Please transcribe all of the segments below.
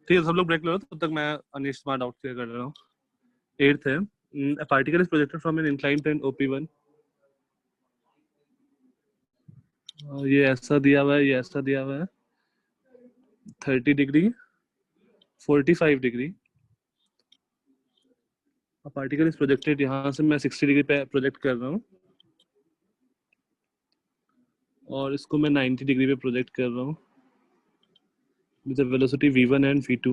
ठीक है, सब लोग ब्रेक लो, तब तक मैं अनिश तुम्हारा डाउट क्लियर कर रहा हूँ। 8th है, a particle is projected from an inclined plane OP1. ये ऐसा दिया हुआ है, ये ऐसा दिया हुआ है, 30 degree, 45 degree. Particle is projected, यहाँ से मैं 60 डिग्री पे प्रोजेक्ट कर रहा हूँ और इसको मैं 90 डिग्री पे प्रोजेक्ट कर रहा हूँ with the velocity v1 and v2.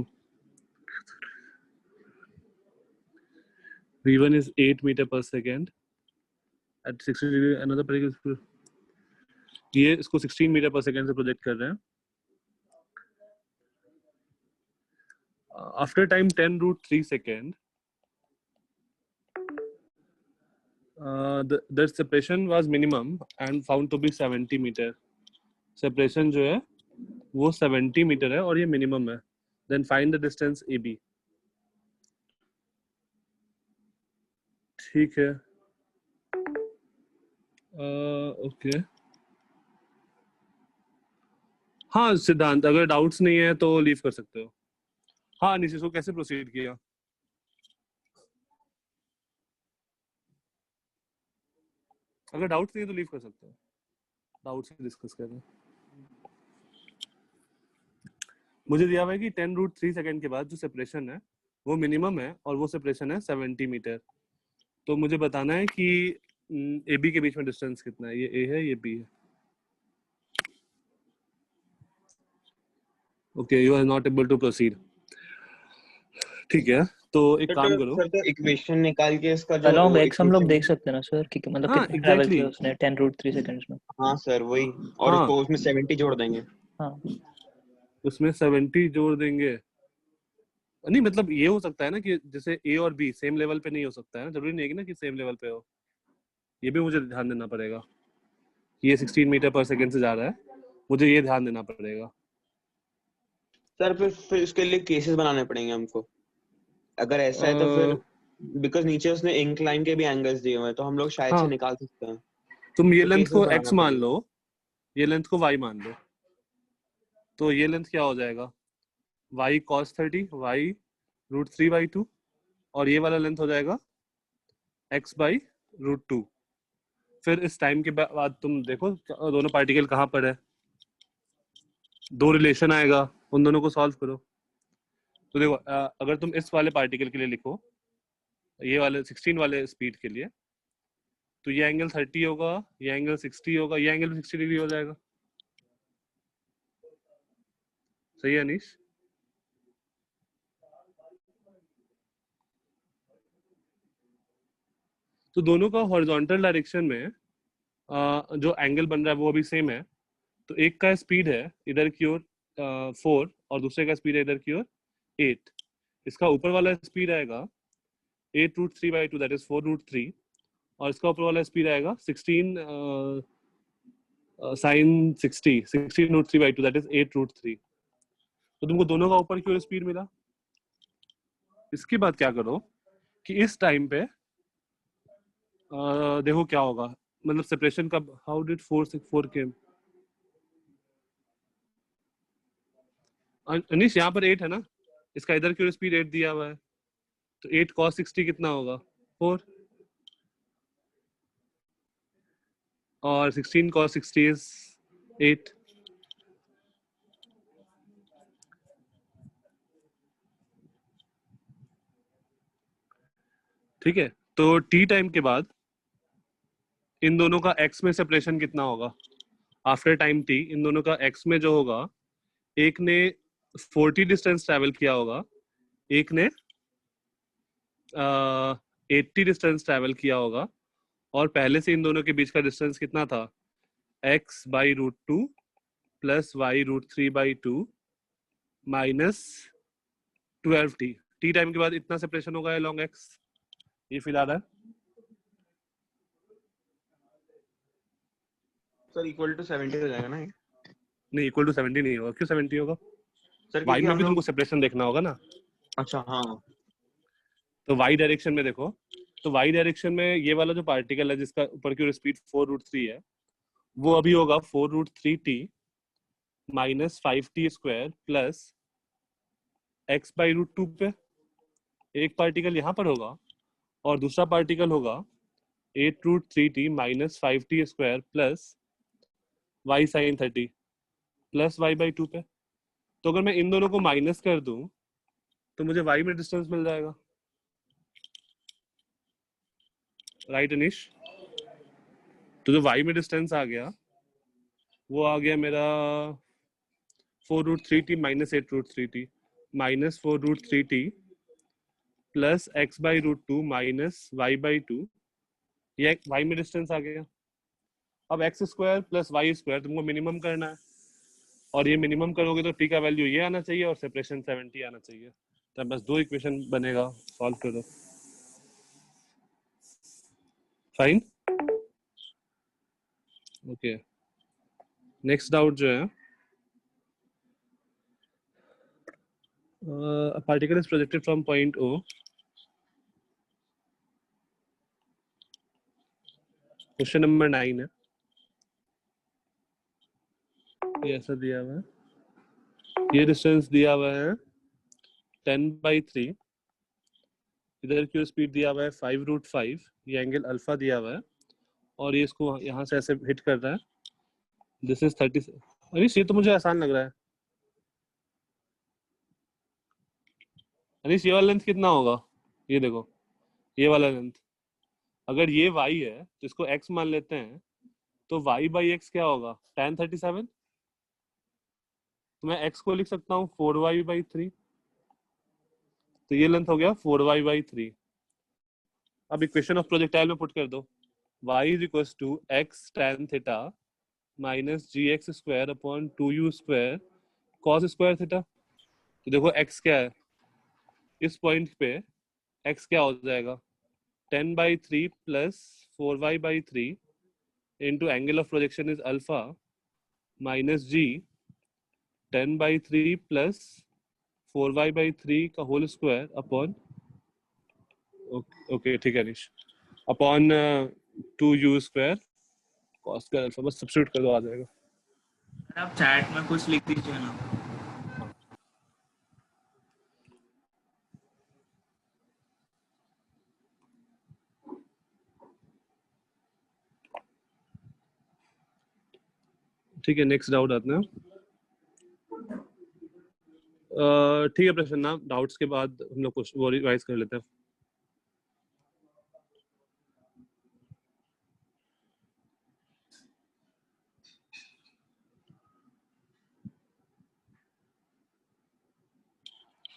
v1 is 8 meter per second at 60 degree. Another particle, ये इसको 16 मीटर पर सेकेंड से प्रोजेक्ट कर रहे हैं। After time 10√3 second, the separation was minimum and found to be 70 meter. Separation जो है वो 70 metre है और ये मिनिमम है। Then find the distance AB. ठीक है, ओके। हाँ सिद्धांत, अगर डाउट्स नहीं है तो लीव कर सकते हो। हाँ निशिश को कैसे प्रोसीड किया? अगर डाउट्स नहीं है तो लीव कर सकते हो, डाउट्स डिस्कस कर रहे हैं। मुझे दिया हुआ है कि 10√3 सेकेंड के बाद जो सेपरेशन है वो मिनिमम है और वो सेपरेशन है 70 मीटर। तो मुझे बताना है कि ए बी के बीच में डिस्टेंस कितना है। ये ए है, ये बी है। Okay, you are not able to proceed. ठीक है, तो एक काम करो सर, तो इक्वेशन निकाल के इसका जो अलोंग एक्स हम लोग देख सकते हैं ना सर कि मतलब हाँ, कितना ट्रैवल exactly. किया उसने 10√3 सेकंड्स में। हाँ सर वही, और हाँ, उसको उसमें 70 जोड़ देंगे। हाँ उसमें 70 जोड़ देंगे। नहीं मतलब ये हो सकता है ना कि जैसे ए और बी सेम लेवल पे नहीं हो सकता है ना, जरूरी नहीं है कि ना कि सेम लेवल पे हो। ये भी मुझे ध्यान देना पड़ेगा। ये 16 मीटर पर सेकंड से जा रहा है, मुझे ये ध्यान देना पड़ेगा। सर फिर इसके लिए केसेस बनाने पड़ेंगे हमको। अगर ऐसा है तो फिर बिकॉज नीचे उसने इंक्लाइन के भी एंगल्स दिए हुए हैं तो हम लोग शायद से निकाल सकते हैं। तुम ये तो लेंथ cases को बनाना x मान पड़ेगा। लो, ये लेंथ को y मान लो, तो ये लेंथ क्या हो जाएगा? y cos 30 y √3/2 और ये वाला लेंथ हो जाएगा x/√2। फिर इस टाइम के बाद तुम देखो दोनों पार्टिकल कहाँ पर है, दो रिलेशन आएगा, उन दोनों को सॉल्व करो। तो देखो अगर तुम इस वाले पार्टिकल के लिए लिखो, ये वाले 16 वाले स्पीड के लिए, तो ये एंगल 30 होगा, ये एंगल 60 होगा, ये एंगल 60 डिग्री हो जाएगा। सही है अनीश? तो दोनों का हॉरिजॉन्टल डायरेक्शन में जो एंगल बन रहा है वो अभी सेम है। तो एक का स्पीड है इधर की ओर 4 और दूसरे का स्पीड है इधर की ओर 8। इसका ऊपर वाला स्पीड आएगा 8√3/2 दैट इज 4√3 और इसका ऊपर वाला स्पीड आएगा 16 sin 60 16√3/2 दैट इज 8√3। तो तुमको दोनों का ऊपर की ओर स्पीड मिला। इसके बाद क्या करो कि इस टाइम पे देखो क्या होगा, मतलब सेपरेशन का हाउ डिड 4 केम। अनीश यहाँ पर 8 है ना, इसका इधर की ओर स्पीड 8 दिया हुआ है, तो 8 cos 60 कितना होगा 4 और 16 cos 60 is 8। ठीक है, तो टी टाइम के बाद इन दोनों का एक्स में सेपरेशन कितना होगा? आफ्टर टाइम टी इन दोनों का एक्स में जो होगा, एक ने 40 डिस्टेंस ट्रैवल किया होगा, एक ने 80 डिस्टेंस ट्रैवल किया होगा, और पहले से इन दोनों के बीच का डिस्टेंस कितना था? x/√2 plus y√3/2 minus 12t। T time के बाद इतना सेपरेशन होगा along x। ये फील आ रहा है? सर इक्वल टू 70 हो जाएगा ना? नहीं, इक्वल टू 70 नहीं होगा। क्यों 70 होगा? सर y में भी तुमको सेपरेशन देखना होगा ना। अच्छा हाँ, तो y डायरेक्शन में देखो, तो y डायरेक्शन में ये वाला जो पार्टिकल है जिसका ऊपर की ओर स्पीड 4√3 है, वो अभी होगा 4√3t minus 5t square plus x by root 2 पे एक पार्टिकल यहाँ पर होगा और दूसरा पार्टिकल होगा 8 root 3t minus 5t square plus y sine 30 plus y by 2 पे। तो अगर मैं इन दोनों को माइनस कर दूं तो मुझे y में डिस्टेंस मिल जाएगा, राइट अनिश? तो जो y में डिस्टेंस आ गया वो आ गया मेरा 4 root 3t minus 8 root 3t minus 4 root 3t plus x by root 2 minus y by 2। ये y में डिस्टेंस आ गया। अब x square plus y square तुमको मिनिमम करना है और ये मिनिमम करोगे तो t का वैल्यू ये आना चाहिए और सेपरेशन 70 आना चाहिए। तो बस दो इक्वेशन बनेगा, सॉल्व कर दो। Fine, okay. नेक्स्ट डाउट जो है, a particle is projected from point O question number 9 है, ये ऐसा दिया हुआ है, ये डिस्टेंस दिया हुआ है 10/3, इधर की स्पीड दिया हुआ है 5 रूट 5, ये एंगल अल्फा दिया हुआ है और ये इसको यहाँ से ऐसे हिट कर रहा है। This is 30। अरे ये तो मुझे आसान लग रहा है। अनिश ये वाला लेंथ कितना होगा? ये देखो, ये वाला लेंथ अगर ये y है तो इसको x मान लेते हैं, तो y बाई एक्स क्या होगा? tan 37। तो मैं x को लिख सकता हूँ 4y बाई 3, तो ये लेंथ हो गया 4y बाई 3। अब इक्वेशन ऑफ प्रोजेक्टाइल में पुट कर दो, y is equal to x tan theta minus g x square upon 2u square cos square theta. तो देखो x क्या है, इस पॉइंट पे x क्या हो जाएगा? 10/3 plus 4y by 3 into angle of projection is alpha minus g 10/3 plus 4y by 3 का होल स्क्वायर अपॉन, ओके ठीक है निश, upon 2u square cos square alpha. बस सब्स्टिट्यूट कर दो, आ जाएगा। आप चैट में कुछ लिख दीजिए ना। ठीक है, नेक्स्ट डाउट आते हैं। ठीक है प्रश्न, डाउट्स के बाद हम लोग कुछ वो रिवाइज कर लेते हैं।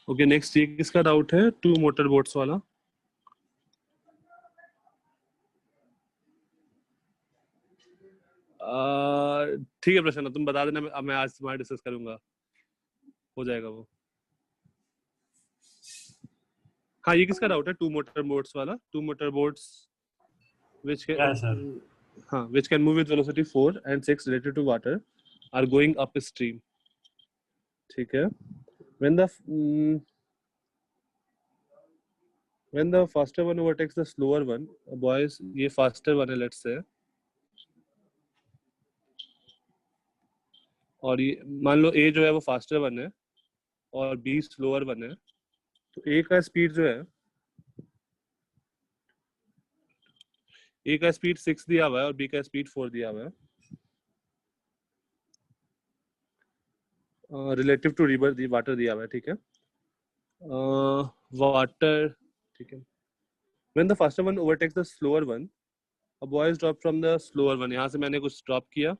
ओके नेक्स्ट, ये किसका डाउट है? 2 मोटर बोट्स वाला। ठीक है प्रश्न, तुम बता देना, अब मैं आज तुम्हारा डिस्कस करूंगा, हो जाएगा वो। हाँ ये किसका डाउट है? 2 मोटर बोट्स वाला। 2 motor boats which can, Yeah, sir. which can move with velocity 4 and 6 related to water are going upstream. ठीक है, when the faster one overtakes the slower one, boys ये faster one है let's say, और ये मान लो A जो है वो फास्टर वन है और B स्लोअर वन है, तो A का स्पीड जो है, A का स्पीड 6 दिया हुआ है और B का स्पीड 4 दिया हुआ है relative to river the water दिया हुआ है। ठीक है, वाटर, ठीक है। When the faster one overtakes the slower one, a boy is dropped from the slower one. यहाँ से मैंने कुछ ड्रॉप किया।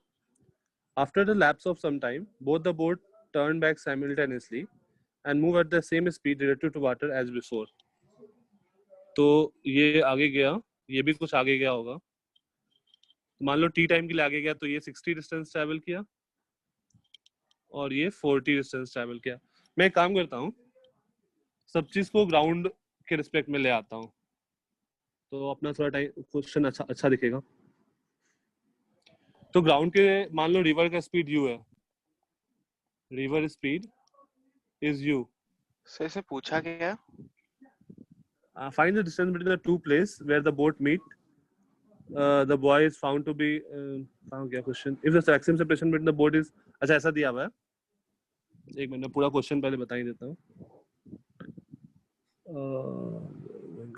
After the lapse of some time, both the boat turn back simultaneously and move at the same speed relative to water as before. तो ये आगे गया, ये भी कुछ आगे गया होगा। मान लो टी टाइम के लिए आगे गया, तो ये 60 डिस्टेंस ट्रैवल किया और ये 40 डिस्टेंस ट्रैवल किया। मैं एक काम करता हूँ, सब चीज को ग्राउंड के रिस्पेक्ट में ले आता हूँ, तो अपना थोड़ा टाइम क्वेश्चन अच्छा दिखेगा। तो ग्राउंड के मान लो रिवर का स्पीड u है, river speed is u। Sir से पूछा गया, find the distance between the two places where the boat meet the boy is found to be found क्या question if the maximum separation between the boat is अच्छा ऐसा दिया हुआ है एक मिनट पूरा क्वेश्चन पहले बता ही देता हूँ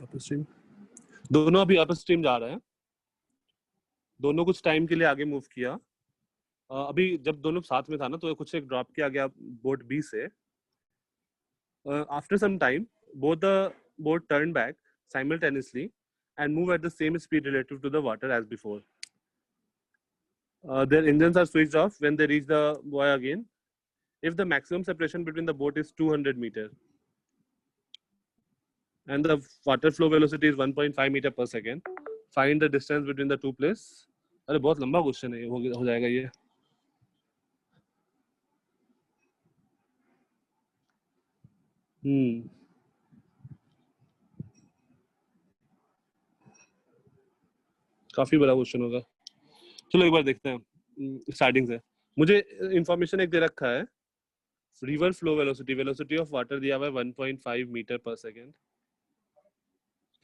अपस्ट्रीम दोनों अभी अपस्ट्रीम जा रहे हैं दोनों कुछ टाइम के लिए आगे मूव किया अभी जब दोनों साथ में था ना तो कुछ एक ड्रॉप किया गया बोट बी से after some time both the boat turned back simultaneously and move at the same speed relative to the water as before. Their engines are switched off when they reach the buoy again. If the maximum separation between the boat is 200 meters and the water flow velocity is 1.5 meter per second, find the distance between the two places. अरे बहुत लंबा question है हो जाएगा ये काफी बड़ा question होगा चलो एक बार देखते हैं स्टार्टिंग से मुझे इंफॉर्मेशन एक दे रखा है river flow velocity of water दिया हुआ है 1.5 मीटर पर सेकेंड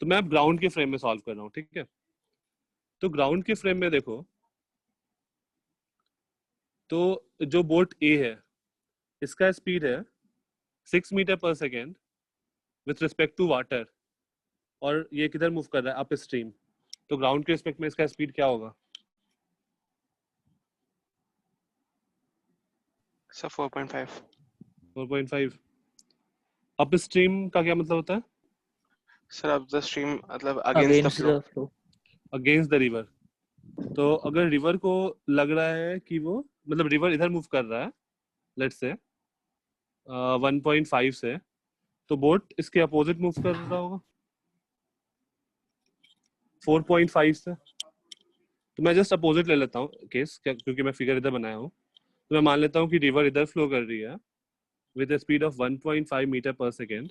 तो मैं अब ग्राउंड के फ्रेम में सॉल्व कर रहा हूँ ठीक है तो ग्राउंड के फ्रेम में देखो तो जो बोट ए है इसका स्पीड है 6 metre per second with respect to water और ये किधर मूव कर रहा है अप स्ट्रीम तो ग्राउंड के रिस्पेक्ट में इसका स्पीड क्या होगा सर 4.5 अप स्ट्रीम का क्या मतलब होता है सर अप द स्ट्रीम मतलब against the flow against the river तो अगर रिवर को लग रहा है कि वो मतलब रिवर इधर मूव कर रहा है लेट्स से 1.5 से तो बोट इसके अपोजिट मूव कर रहा होगा 4.5 से तो मैं जस्ट अपोजिट ले लेता हूँ केस क्योंकि मैं फिगर इधर बनाया हूँ तो मैं मान लेता हूँ कि रिवर इधर फ्लो कर रही है with speed of 1.5 metre per second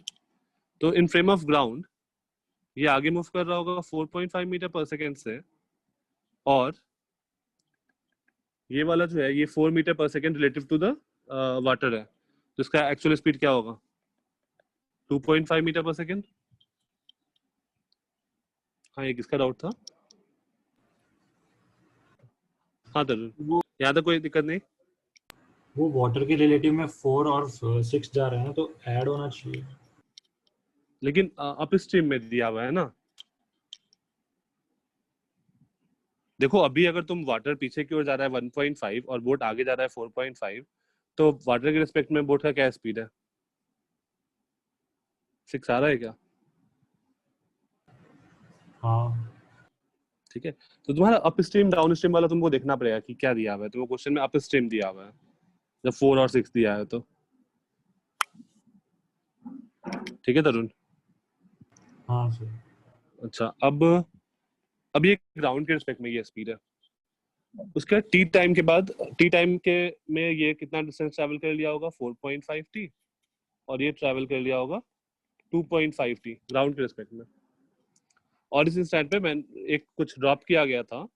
तो इन फ्रेम ऑफ ग्राउंड ये आगे मूव कर रहा होगा 4.5 मीटर पर सेकेंड से और ये वाला जो है ये 4 metre per second relative to the water है तो इसका एक्चुअल स्पीड क्या होगा 2.5 मीटर पर सेकेंड हाँ ये किसका डाउट था हाँ तरुण यहाँ तक कोई दिक्कत नहीं वो वाटर के रिलेटिव में 4 और 6 जा रहे हैं तो ऐड होना चाहिए लेकिन अप स्ट्रीम में दिया हुआ है ना देखो अभी अगर तुम वाटर पीछे की ओर जा रहा है 1.5 और बोट आगे जा रहा है 4.5 तो वाटर के रिस्पेक्ट में बोट का क्या स्पीड है 6 आ रहा है क्या हाँ ठीक है तो तुम्हारा अप स्ट्रीम डाउन स्ट्रीम वाला तुमको देखना पड़ेगा कि क्या दिया हुआ है तुमको क्वेश्चन में अप स्ट्रीम दिया हुआ है जब 4 और 6 दिया है तो ठीक है तरुण हाँ सर अच्छा अब ये ग्राउंड के रिस्पेक्ट में ये स्पीड है उसके टी टाइम के बाद टी टाइम के में ये कितना डिस्टेंस ट्रैवल कर लिया होगा 4.5 टी और ये ट्रैवल कर लिया होगा 2.5 टी ग्राउंड के रिस्पेक्ट में और इस इंस्टेंट पे मैं एक कुछ ड्रॉप किया गया था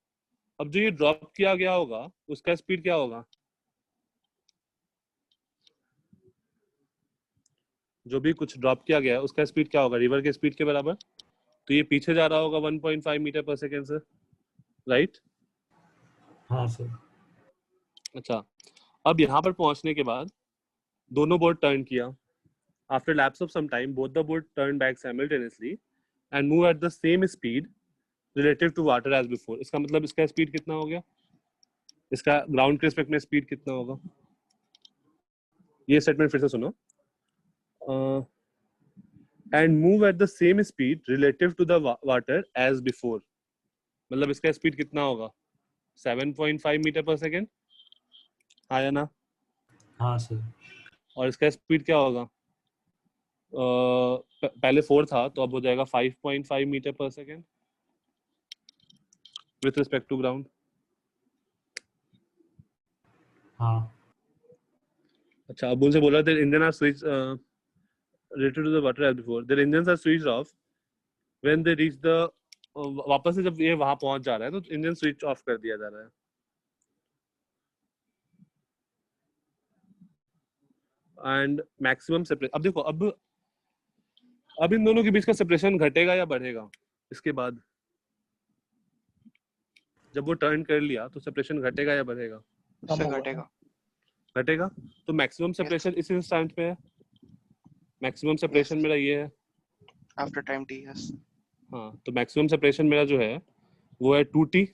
अब जो ये ड्रॉप किया गया होगा उसका स्पीड क्या होगा जो भी कुछ ड्रॉप किया गया है उसका स्पीड क्या होगा रिवर के स्पीड के बराबर तो ये पीछे जा रहा होगा 1.5 मीटर पर सेकेंड से राइट हाँ सर अच्छा अब यहाँ पर पहुंचने के बाद दोनों बोट टर्न किया after lapse of some time both the boat turn back simultaneously and move at the same speed relative to water as before इसका मतलब इसका स्पीड कितना हो गया इसका ग्राउंड के रिस्पेक्ट में स्पीड कितना होगा ये स्टेटमेंट फिर से सुनो and move at the same speed relative to the water as before मतलब इसका स्पीड कितना होगा 7.5 मीटर पर सेकेंड हाँ या ना हाँ सर और इसका स्पीड क्या होगा पहले 4 था तो अब हो जाएगा 5.5 metre per second with respect to ground हाँ अच्छा अबुल से बोला their engine are switched related to the water as before their engines are switched off when they reach the वापस से जब ये वहां पहुंच जा रहा है तो इंजन स्विच ऑफ कर दिया जा रहा है एंड मैक्सिमम सेपरेशन अब देखो अब इन दोनों के बीच का सेपरेशन घटेगा या बढ़ेगा इसके बाद जब वो टर्न कर लिया तो सेपरेशन घटेगा या बढ़ेगा? कम उससे होगा। घटेगा। घटेगा। तो मैक्सिमम सेपरेशन इस इंस्टेंट पे है, मैक्सिमम सेपरेशन मेरा ये है। After time t, yes. हाँ, तो मैक्सिमम सेपरेशन मेरा जो है वो है 2t,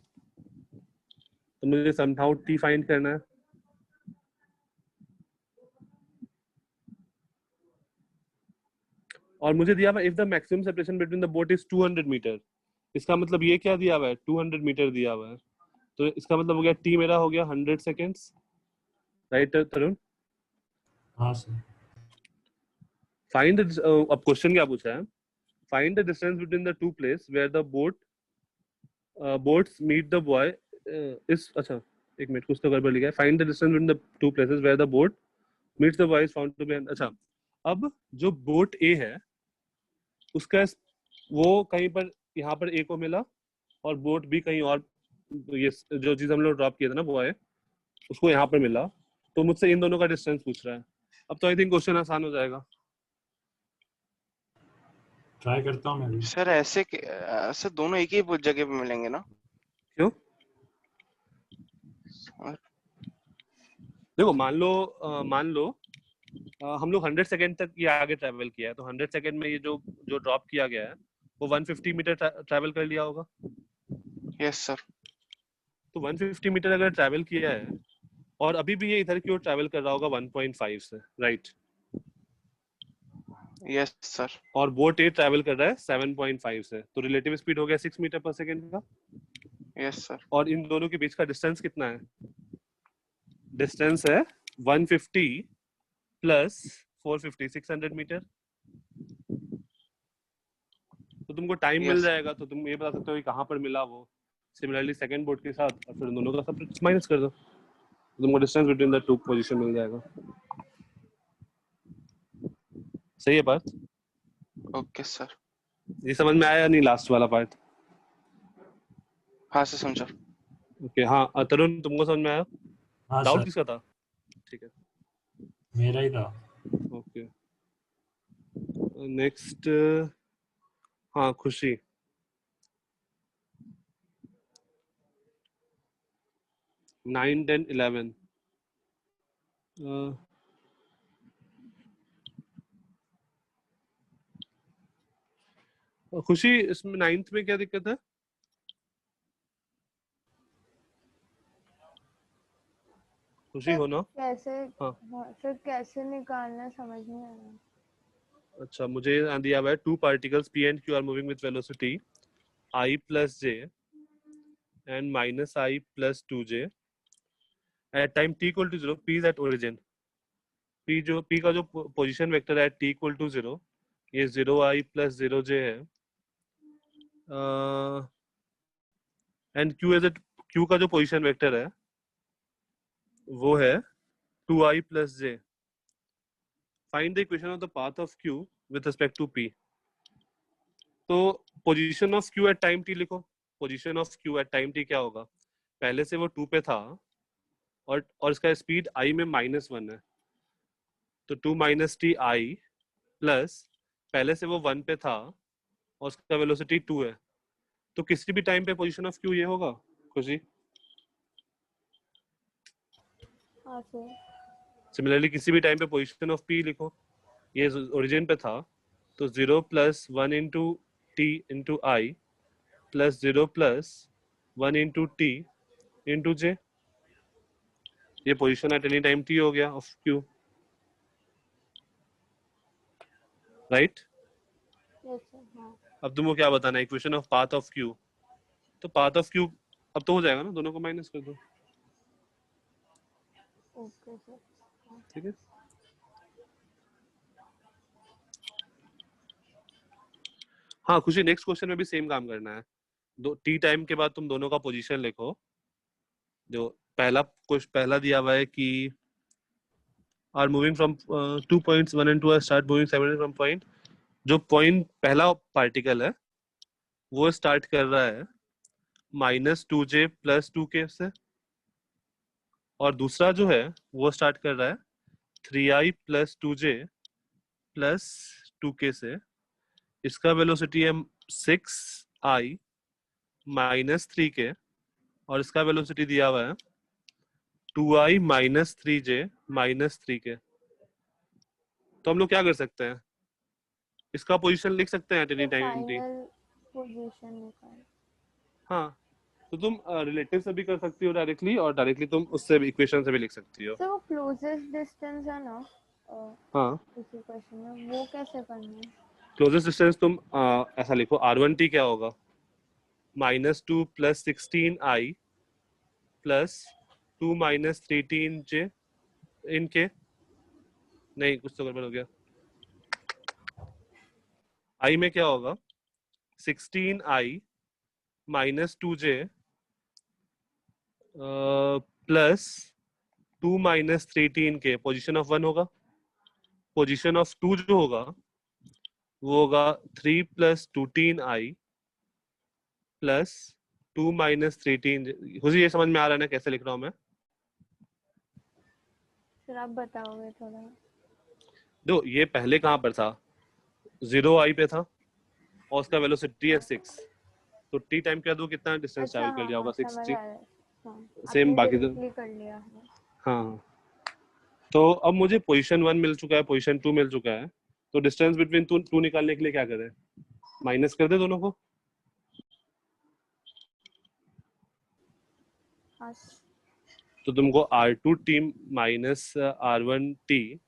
तो मुझे समहाउ t फाइंड करना है। और मुझे दिया हुआ if the maximum separation between the boat is 200 metre, इसका मतलब ये क्या दिया हुआ है, 200 मीटर दिया हुआ है, तो इसका मतलब हो गया t मेरा हो गया 100 सेकेंड्स, राइट तरुण? हाँ सर। फाइंड अब क्वेश्चन क्या पूछा है, find the distance between the two place where the boats meet the boy is, अच्छा एक मिनट, कुछ तो गड़बड़ लिखा है, find the distance between the two places where the boat meets the boy is found to be, अच्छा अब जो बोट ए है उसका वो कहीं पर यहाँ पर ए को मिला और बोट बी कहीं और, ये जो चीज हम लोग ड्रॉप किया था ना बॉय, उसको यहाँ पर मिला, तो मुझसे इन दोनों का डिस्टेंस पूछ रहा है। अब तो आई थिंक क्वेश्चन आसान हो जाएगा। ट्राई करता हूँ मैं भी। सर ऐसे दोनों एक ही जगह पे मिलेंगे ना? क्यों? देखो मान लो हम लोग 100 सेकेंड तक ये आगे ट्रैवल किया है, तो 100 सेकेंड में ये जो ड्रॉप किया गया है वो 150 मीटर ट्रैवल कर लिया होगा। Yes sir. तो 150 मीटर अगर ट्रैवल किया है और अभी भी ये इधर की ओर ट्रैवल कर रहा होगा 1.5 से, राइट? Yes sir. और बोट ए ट्रैवल कर रहा है 7.5 से, तो रिलेटिव स्पीड हो गया 6 मीटर पर सेकेंड का। Yes sir. और इन दोनों के बीच का डिस्टेंस कितना है? डिस्टेंस है 150 प्लस 450, 600 मीटर। तो तुमको टाइम मिल Yes. जाएगा, तो तुम ये बता सकते हो कि कहाँ पर मिला वो, सिमिलरली सेकंड बोट के साथ, और फिर उन दोनों का सब माइनस कर दो, तो तुमको distance between the two position मिल जाएगा। सही है बात? Okay sir. ये समझ में आया नहीं लास्ट वाला पार्ट? हाँ सर समझा। ओके, हाँ तरुण तुमको समझ में आया? हाँ डाउट सर, किसका था? ठीक है, मेरा ही था। ओके। नेक्स्ट, हाँ खुशी। नाइन 10 11 खुशी, इसमें 9th में क्या दिक्कत है? खुशी हो ना? कैसे? हाँ। हाँ, फिर कैसे निकालना समझ नहीं आ रहा। अच्छा, मुझे यहाँ दिया हुआ है two particles P and Q are moving with velocity I plus j and minus I plus 2j at time t equal to 0, P is at origin, P का जो पोजीशन वेक्टर है t equal to 0, ये 0I plus 0j है, and Q का जो position vector है वो है 2I plus j। Find the equation of the path of Q with respect to P। तो position of Q at time t लिखो। Position of Q at time t क्या होगा? पहले से वो 2 पे था और इसका स्पीड I में -1 है, तो 2 माइनस टी आई प्लस पहले से वो 1 पे था और उसका वेलोसिटी 2 है, तो किसी भी टाइम पे पोजीशन ऑफ Q ये होगा खुशी। हाँ सर। सिमिलरली किसी भी टाइम पे पोजीशन ऑफ P लिखो, ये ओरिजिन पे था, तो 0 plus 1 into T into I plus 0 plus 1 into T into J, ये position at any time t हो गया of Q, right? Yes sir. हाँ। अब तुमको क्या बताना है? Equation of path of Q, तो पाथ ऑफ Q अब तो हो जाएगा ना, दोनों को माइनस कर दो, ओके सर। ठीक है। हाँ खुशी, नेक्स्ट क्वेश्चन में भी सेम काम करना है। दो t टाइम के बाद तुम दोनों का पोजीशन लिखो। जो पहला दिया हुआ है कि are moving from 2 points 1 and 2 are start moving separately from point, जो पॉइंट पहला पार्टिकल है वो स्टार्ट कर रहा है -2j प्लस 2k से, और दूसरा जो है वो स्टार्ट कर रहा है 3i plus 2j plus 2k से। इसका वेलोसिटी है 6i माइनस 3k और इसका वेलोसिटी दिया हुआ है 2i minus 3j minus 3k। तो हम लोग क्या कर सकते हैं, इसका पोजीशन लिख सकते हैं एट एनी तो टाइम t। फाइनल पोजीशन निकाल। हाँ, तो तुम रिलेटिव से भी कर सकती हो डायरेक्टली, और डायरेक्टली तुम उससे भी इक्वेशन से भी लिख सकती हो। तो वो क्लोजेस्ट डिस्टेंस है ना हाँ, इसी क्वेश्चन में, वो कैसे करना है? क्लोजेस्ट डिस्टेंस तुम ऐसा लिखो, r1t क्या होगा, -2 + 16i प्लस 2 - 13j इनके, नहीं कुछ तो गड़बड़ हो गया। i में क्या होगा, 16i - 2j plus 2 - 13k, position of 1 होगा। पोजीशन ऑफ 2 जो होगा वो होगा 3 + 2 प्लस 2 - 13। खुशी ये समझ में आ रहा है ना कैसे लिख रहा हूँ मैं? फिर आप बताओगे थोड़ा। दो, ये पहले कहाँ पर था, 0i पे था और उसका वेलोसिटी है 6, तो t टाइम क्या दो, कितना डिस्टेंस अच्छा ट्रैवल कर हाँ लिया होगा, हाँ समझ 60। आ रहा है। हाँ सेम आपने बाकी तो, डायरेक्टली कर लिया है। हाँ। तो अब मुझे पोजीशन 1 मिल चुका है, पोजीशन 2 मिल चुका है, तो डिस्टेंस बिटवीन टू निकालने के लिए क्या करें, माइनस कर दे दोनों को। हाँ तो तुमको r2t माइनस r1t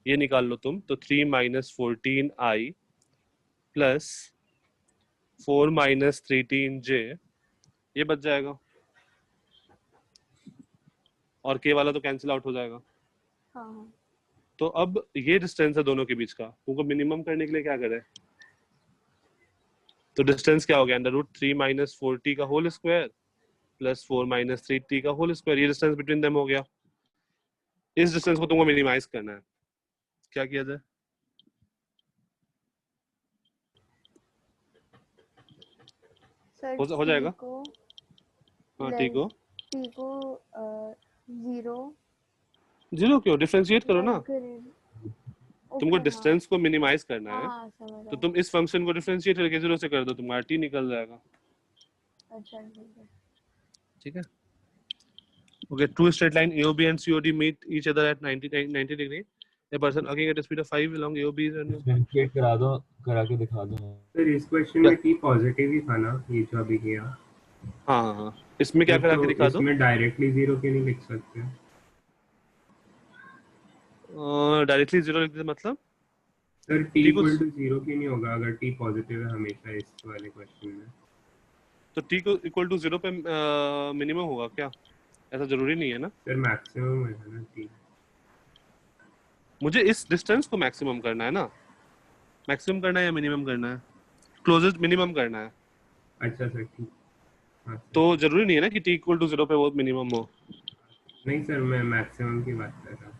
ये निकाल लो तुम, तो 3 - 14i प्लस 4 - 13j ये बच जाएगा, और k वाला तो कैंसिल आउट हो जाएगा। हाँ हाँ। तो अब ये डिस्टेंस है दोनों के बीच का, तुमको मिनिमम करने के लिए क्या करें, तो डिस्टेंस क्या हो गया, √3 - 4t का होल स्क्वायर प्लस 4 - 3t का होल स्क्वायर, ये डिस्टेंस बिटवीन देम हो गया। इस डिस्टेंस को तुमको मिनिमाइज करना है, क्या किया जाए, सर हो जाएगा। हाँ ठीक हो, टी को 0 जीरो क्यों, डिफरेंशिएट करो ना, तुमको ओके। हाँ डिस्टेंस को मिनिमाइज करना है, हाँ समझ तो आया। तुम इस फंक्शन को डिफरेंशिएट करके 0 से कर दो, तुम्हारा t निकल जाएगा। अच्छा ठीक है। ठीक है, okay, two straight line AOB and COD meet each other at 90 degree. A person walking at a speed of 5 along AOB is differentiate करा दो, करा के दिखा दो। सर इस क्वेश्चन में t पॉजिटिव ही था ना, ये जो अभी किया। हाँ हाँ, इसमें क्या करा के तो दिखा दो, इसमें डायरेक्टली 0 क्यों नहीं लिख सकते? डायरेक्टली 0 लिख दे मतलब, सर t t को, इक्वल टू 0 क्यों नहीं होगा अगर t पॉजिटिव है हमेशा इस वाले क्वेश्चन में? तो t को इक्वल टू 0 पे मिनिमम होगा क्या, ऐसा जरूरी नहीं है ना। सर मैक्सिमम है ना t। मुझे इस डिस्टेंस को मैक्सिमम करना है ना, मैक्सिमम करना है या मिनिमम करना है, क्लोजेस्ट मिनिमम करना है। अच्छा सर ठीक। हाँ सर। तो जरूरी नहीं है ना कि t इक्वल टू 0 पे वो मिनिमम हो। नहीं सर, मैं मैक्सिमम की बात कर रहा था।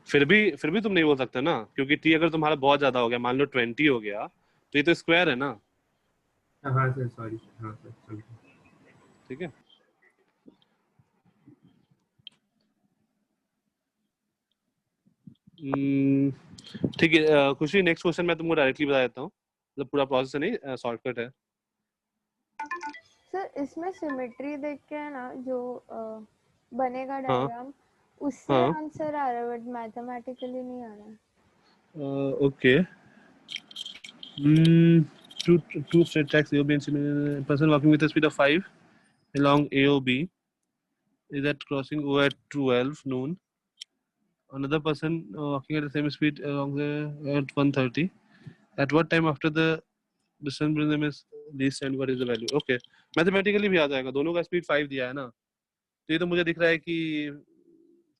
फिर भी तुम नहीं बोल सकते ना, क्योंकि t अगर तुम्हारा बहुत ज्यादा हो गया, मान लो 20 हो गया, तो ये तो स्क्वायर है ना। हाँ सर सॉरी, हाँ सर समझा। ठीक है, ठीक है। खुशी, नेक्स्ट क्वेश्चन मैं तुमको डायरेक्टली बता देता हूँ, मतलब पूरा प्रोसेस नहीं, शॉर्टकट है। सर इसमें सिमेट्री देख के है ना जो बनेगा हाँ डायग्राम, उससे हाँ, आंसर आ रहा है बट मैथमेटिकली नहीं आ रहा है। Okay. Two straight tracks AOB and similar person walking with a speed of 5 along AOB is at crossing O at 12 noon. Another person walking at the same speed along the at 1:30. At what time after the distance between them is least and what is the value? Okay, mathematically भी आ जाएगा, दोनों का speed 5 दिया है ना, तो ये तो मुझे दिख रहा है कि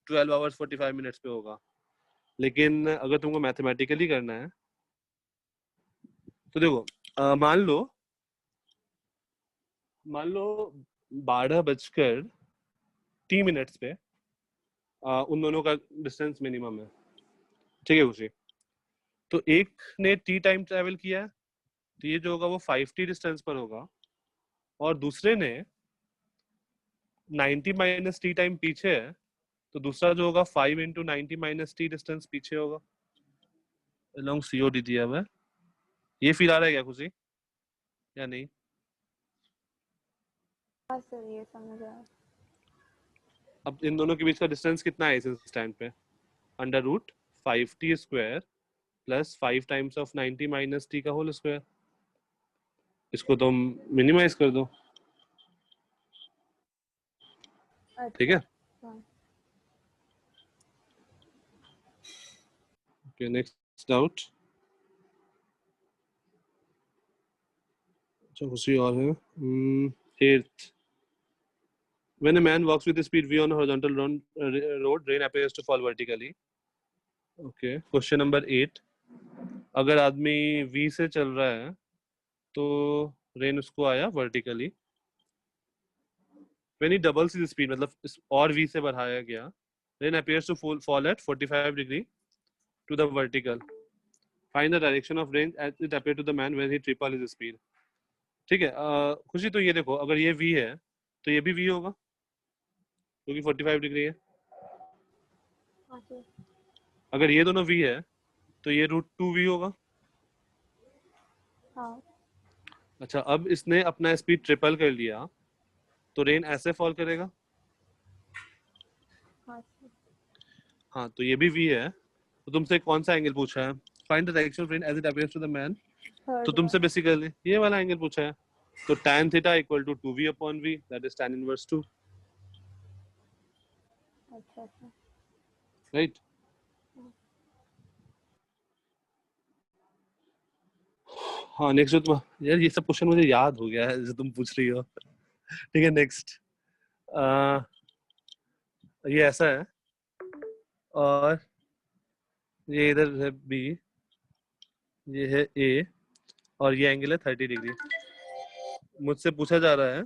12 hours 45 minutes पे होगा। लेकिन अगर तुमको मैथमेटिकली करना है तो देखो, मान लो 12:03 पे उन दोनों का डिस्टेंस मिनिमम है। ठीक है खुशी, तो एक ने टी टाइम ट्रेवल किया है, तो ये जो होगा वो 5t डिस्टेंस पर होगा, और दूसरे ने 90 माइनस टी टाइम पीछे है, तो दूसरा जो होगा 5 × 90 माइनस टी डिस्टेंस पीछे होगा along COD दिया हुआ है। ये फील आ रहा है क्या खुशी या नहीं? हाँ सर ये समझ आया। अब इन दोनों के बीच का डिस्टेंस कितना है इस इंस्टेंट पे? Under root 5t square plus 5 times of 90 minus t का होल स्क्वायर। इसको तुम मिनिमाइज कर दो, ठीक है? अच्छा हाँ। Okay, next doubt. अच्छा कुछ और है। 8th, when a man walks with speed v on a horizontal road, rain appears to fall vertically. Okay, question number 8, अगर आदमी v से चल रहा है तो रेन उसको आया vertically. when he doubles his speed, मतलब इस और v से बढ़ाया गया, rain appears to fall at 45 degree to the vertical. Find the direction of rain as it appeared to the man when he triple his speed. ठीक है, खुशी तो ये देखो, अगर ये v है तो ये भी v होगा क्योंकि 45 डिग्री है। हाँ सर। अगर ये दोनों v है तो ये √2v होगा। हाँ। अच्छा, अब इसने अपना स्पीड ट्रिपल कर लिया तो रेन ऐसे फॉल करेगा। हाँ सर। हाँ, तो ये भी v है, तो तुमसे कौन सा एंगल पूछा है? Find the direction of rain as it appears to the man. तो तुमसे बेसिकली ये वाला एंगल पूछा है, तो tan theta equal to 2v upon v, that is tan inverse 2, अच्छा अच्छा। राइट? हाँ, नेक्स्ट जो तुम, यार ये सब क्वेश्चन मुझे याद हो गया है जो तुम पूछ रही हो। ठीक है, नेक्स्ट। ये ऐसा है और ये इधर है b, ये है a और ये एंगल है 30 डिग्री। मुझसे पूछा जा रहा है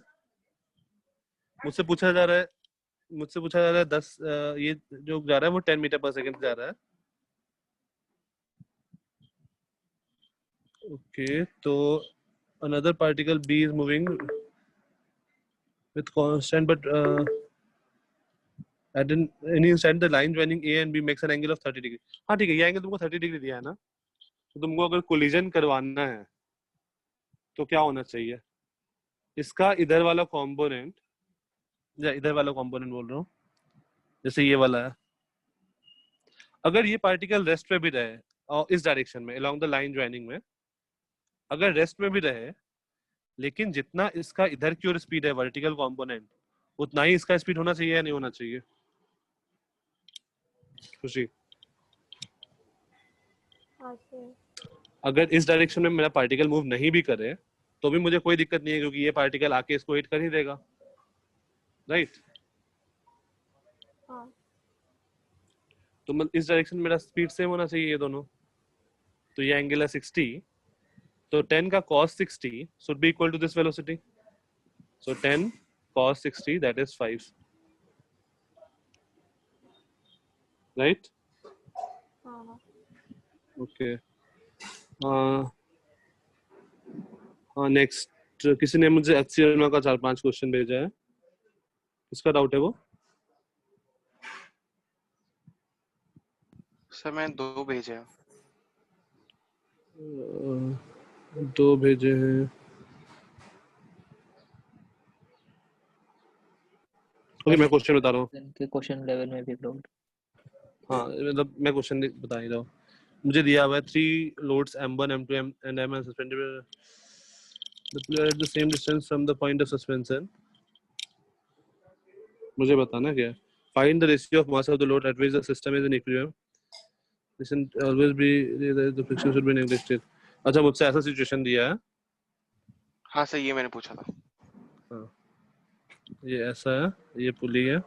10, ये जो जा रहा है वो 10 मीटर पर सेकंड जा रहा है। ओके, तो another particle b is moving with constant but at any instant the line joining a and b makes an angle of 30 degree. हाँ ठीक है, ये एंगल तुमको 30 डिग्री दिया है ना, तो तुमको अगर कोलिजन करवाना है तो क्या होना चाहिए? इसका इधर वाला कंपोनेंट, या इधर वाला कंपोनेंट बोल रहा हूँ, जैसे ये वाला है, अगर ये पार्टिकल रेस्ट पे भी रहे और इस डायरेक्शन में अलोंग द लाइन ज्वाइनिंग में अगर रेस्ट में भी रहे, लेकिन जितना इसका इधर की ओर स्पीड है वर्टिकल कंपोनेंट, उतना ही इसका स्पीड होना चाहिए या नहीं होना चाहिए? खुशी, हाँ सर। अगर इस डायरेक्शन में मेरा पार्टिकल मूव नहीं भी करे तो भी मुझे कोई दिक्कत नहीं है क्योंकि ये पार्टिकल आके इसको हिट कर ही देगा, राइट? हाँ। तो मतलब इस डायरेक्शन में मेरा स्पीड सेम होना चाहिए ये दोनों। तो ये एंगल है 60, तो 10 का cos 60 should be equal to this velocity. So 10 cos 60, that is 5, right? हाँ। Okay. हाँ, नेक्स्ट किसी ने मुझे HCl का 4-5 क्वेश्चन भेजा है, किसका डाउट है वो? सर मैंने 2 भेजे हैं। 2 भेजे हैं। ओके, मैं क्वेश्चन बता रहा हूँ। के क्वेश्चन लेवल में भी डाउट। हाँ, मतलब मैं क्वेश्चन बता ही रहा हूँ। मुझे दिया हुआ है 3 loads m1 m2 and m are suspended the player at the same distance from the point of suspension. मुझे बताना क्या है? Find the ratio of mass of the load at which the system is in equilibrium. This should always be the friction should be neglected. अच्छा, मुझसे ऐसा situation दिया है। हाँ सर, ये मैंने पूछा था। हाँ, ये ऐसा है, ये पुली है,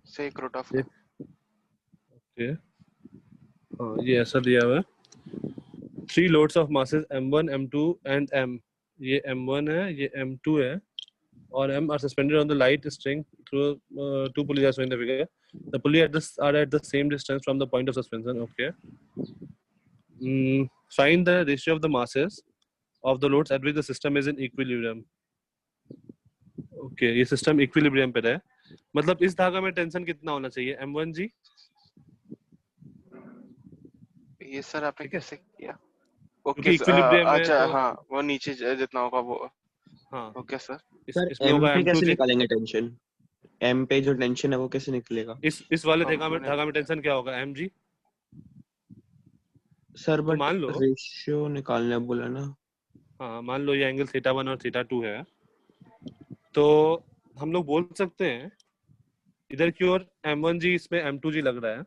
से एक रोट ऑफ। ओके। हाँ, ये ऐसा दिया हुआ है 3 loads of masses m1 m2 and m. ये m1 है, ये m2 है और m are suspended on the light string through 2 pulleys as shown in the figure. The pulleys are at the same distance from the point of suspension. Okay. Find the ratio of the masses of the loads at which the system is in equilibrium. Okay, ये system equilibrium पे है, मतलब इस धागा में tension कितना होना चाहिए? m1 g। ये सर आपने कैसे किया? क्योंकि इक्विलिब्रियम है अच्छा तो हाँ वो नीचे जितना होगा वो हाँ ओके सर सर इसमें एम होगा पे कैसे M2G। निकालेंगे टेंशन? एम पे जो टेंशन है वो कैसे निकलेगा? इस वाले मैंने धागा में टेंशन क्या होगा mg। सर तो बट मान लो रेशियो निकालने बोला ना। हाँ मान लो ये एंगल थीटा 1 और थीटा 2 है, तो हम लोग बोल सकते हैं इधर की ओर m1g इसमें m2g लग रहा है,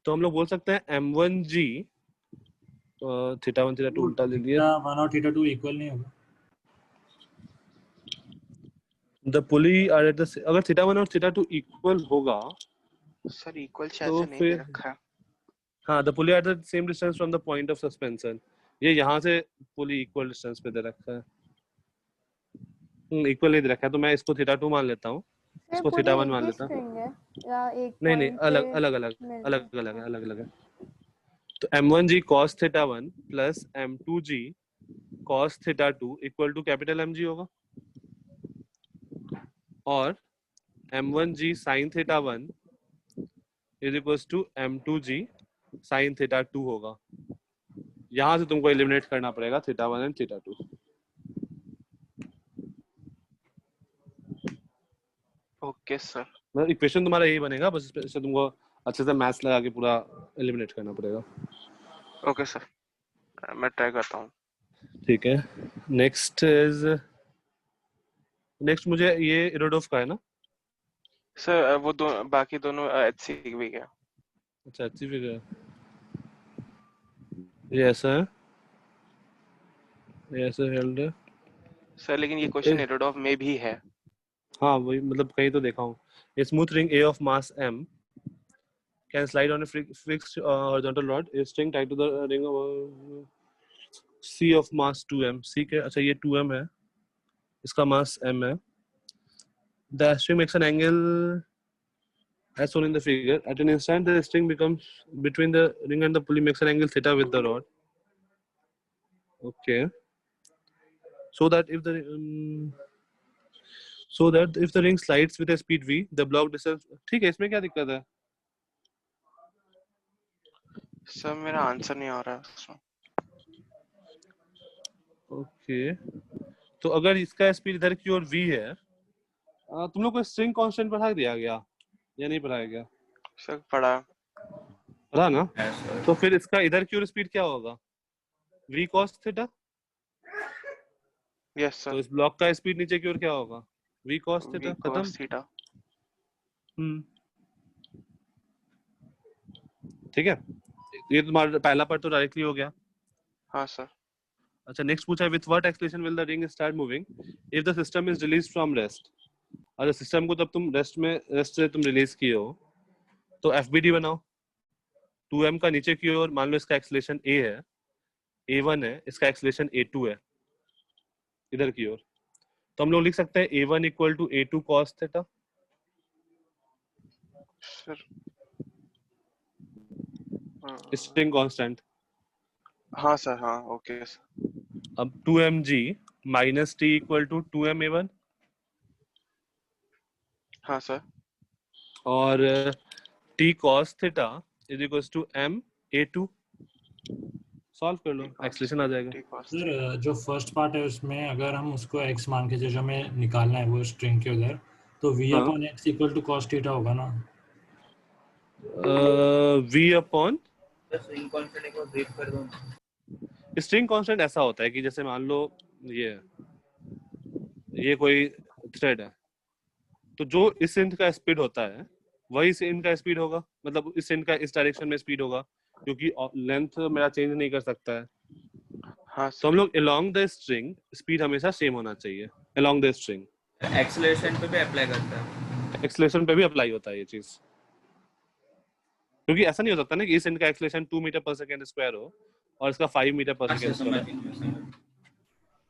तो हम लोग बोल सकते हैं m1g थीटा 1 थीटा 2 उल्टा ले लिया। थीटा 1 और थीटा 2 इक्वल नहीं होगा। The pulley are at the, अगर थीटा 1 और थीटा 2 इक्वल होगा सर इक्वल शायद तो से नहीं दे फिर रखा है। हाँ the pulley at the same distance from the point of suspension, ये यहाँ से पुली इक्वल डिस्टेंस पे दे रखा है, इक्वल नहीं दे रखा है, तो मैं इसको थीटा 2 मान लेता हूँ, ये इसको पूरी थीटा 1 एक मान ही लेता हूँ। स्ट्रिंग है या एक नहीं नहीं पॉइंट अलग पे अलग अलग मिल अलग रहा अलग है है? अलग अलग है। तो m1g cos theta 1 plus m2g cos theta 2 equal to capital mg होगा, और m1g sin theta 1 is equals to m2g sin theta 2 होगा। यहाँ से तुमको एलिमिनेट करना पड़ेगा theta 1 and theta 2। Okay sir मतलब इक्वेशन तुम्हारा यही बनेगा, बस इससे तुमको अच्छे से मैथ्स लगा के पूरा एलिमिनेट करना पड़ेगा। ओके सर मैं ट्राई करता हूँ। ठीक है, नेक्स्ट मुझे ये इरोडोफ का है ना? सर वो बाकी दोनों HC भी है। अच्छा अच्छी फिगर, ये ऐसा है, ये ऐसे हेल्ड है। सर लेकिन ये क्वेश्चन एरोडॉफ में भी है। हाँ वही, मतलब कहीं तो देखा हूँ। A smooth ring A of mass m can slide on a fixed horizontal rod. A string tied to the ring of C of mass 2m. C के अच्छा ये 2m है, इसका mass m है. The string makes an angle as shown in the figure. At an instant, the string becomes between the ring and the pulley makes an angle theta with the rod. Okay. So that if the ring slides with a speed v, the block distance. ठीक है, इसमें क्या दिक्कत है? Sir मेरा answer नहीं आ रहा है उसमें। ओके तो अगर इसका स्पीड इधर की ओर v है, तुम लोग को स्ट्रिंग कांस्टेंट पढ़ा दिया गया या नहीं पढ़ाया गया? सर पढ़ा ना? तो फिर इसका इधर की ओर स्पीड क्या होगा? v cos theta. Yes sir. तो इस ब्लॉक का स्पीड नीचे की ओर क्या होगा? v cos theta. खत्म। थीटा। ठीक है, ये तुम्हारा पहला पार्ट तो डायरेक्टली हो गया। हाँ सर। अच्छा नेक्स्ट पूछा है with what acceleration will the ring start moving if the system is released from rest. अगर सिस्टम को तब तुम रेस्ट से तुम रिलीज किए हो तो एफबीडी बनाओ। 2m का नीचे की ओर मान लो इसका एक्सेलरेशन a है, a1 है, इसका एक्सेलरेशन a2 है इधर की ओर, तो हम लोग लिख सकते हैं a1 equal to a2 cos theta. Sir string constant. हाँ सर हाँ ओके सर। अब 2mg minus t equal to 2m a1 हाँ सर। और t cos theta is equal to m a2। Solve कर लो, एक्सेलरेशन आ जाएगा। सर जो first part है उसमें अगर हम उसको x मान के जो हमें निकालना है वो स्ट्रिंग के उधर, तो v upon x equal to cos theta होगा ना? v अपॉन स्ट्रिंग कांस्टेंट एक बार ब्रेक कर दो। स्ट्रिंग कांस्टेंट ऐसा होता है कि जैसे मान लो ये कोई थ्रेड है, तो जो इस इंच का स्पीड होता है वही इस इंच का स्पीड होगा, मतलब इस इंच का इस डायरेक्शन में स्पीड होगा, क्योंकि लेंथ मेरा चेंज नहीं कर सकता है। हाँ तो हम लोग along the string स्पीड हमेशा सेम होना चाहिए along the string। एक्सेलरेशन पे भी अप्लाई करता है। एक्सेलरेशन पे भी अप्लाई होता है ये चीज, क्योंकि ऐसा नहीं हो सकता ना कि इस इंच का एक्सेलरेशन 2 मीटर पर सेकंड स्क्वायर हो और इसका 5 मीटर पर सेकंड स्क्वायर,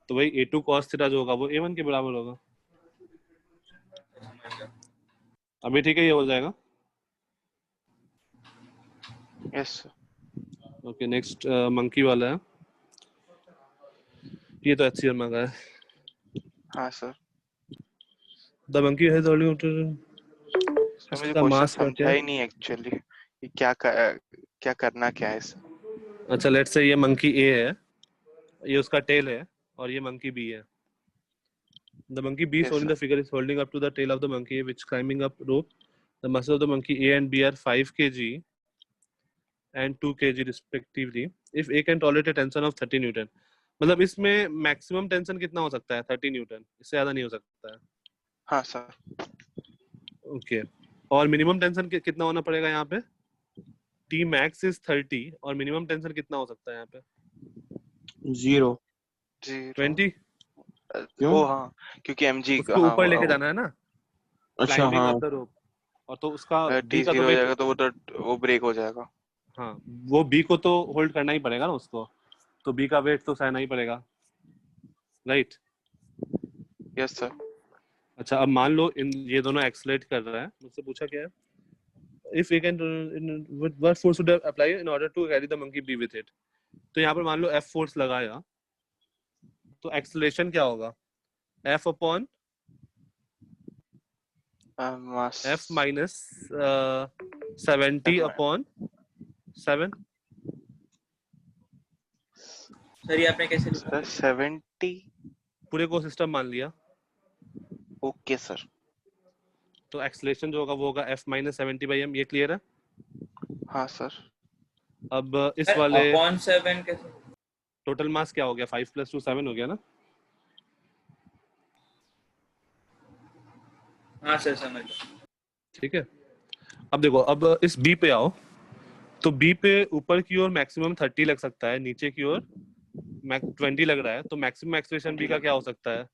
तो वही a2 cos थीटा जो होगा वो a1 के बराबर होगा। अभी ठीक है, ये हो जाएगा। Yes sir. Okay next monkey वाला है, ये तो HCl मांगा है। हाँ sir. The monkey has already मुझे क्वेश्चन समझा ही नहीं एक्चुअली, क्या करना क्या है इससे। अच्छा लेट्स से ये मंकी ए है, ये उसका टेल है, और ये मंकी बी है. The monkey B Yes, shown in sir. the figure is holding up to the tail of the monkey A, which climbing up rope. The muscles of the monkey A and B are 5 kg and 2 kg respectively. If A can tolerate a tension of 30 Newton. मतलब इसमें maximum tension कितना हो सकता है? 30 Newton, इससे ज्यादा नहीं हो सकता है. हाँ सर. ओके. और मिनिमम टेंशन कितना होना पड़ेगा यहाँ पे? T max is 30 और मिनिमम टेंशन कितना हो सकता है यहाँ पे? 0. 20. क्यों? ओ हाँ, क्योंकि mg उसको ऊपर लेके जाना है ना, अच्छा क्लाइंबिंग हाँ. Up the rope. और तो उसका T B का तो 0 हो weight, जाएगा तो वो ब्रेक हो जाएगा. हाँ वो B को तो होल्ड करना ही पड़ेगा ना उसको, तो B का वेट तो सहना ही पड़ेगा, राइट? Yes sir. अच्छा अब मान लो ये दोनों एक्सेलरेट कर रहा है. मुझसे पूछा क्या है? If we can what force would apply in order to carry the monkey be with it. तो यहाँ पर मान लो F फोर्स लगाया, तो एक्सेलरेशन क्या होगा? F upon F minus 70 upon 7. Sir ये आपने कैसे लिखा? 70. पूरे को सिस्टम मान लिया, ओके सर. तो एक्सेलरेशन जो होगा वो होगा F माइनस 70 बाई m. ये क्लियर है? हाँ सर. अब इस वाले अपॉन 7 कैसे? टोटल मास क्या हो गया? 5 + 2 7 हो गया ना. हाँ सर समझ. ठीक है. अब देखो, अब इस B पे आओ, तो B पे ऊपर की ओर मैक्सिमम 30 लग सकता है, नीचे की ओर 20 लग रहा है, तो मैक्सिमम एक्सेलरेशन B का क्या हो सकता है?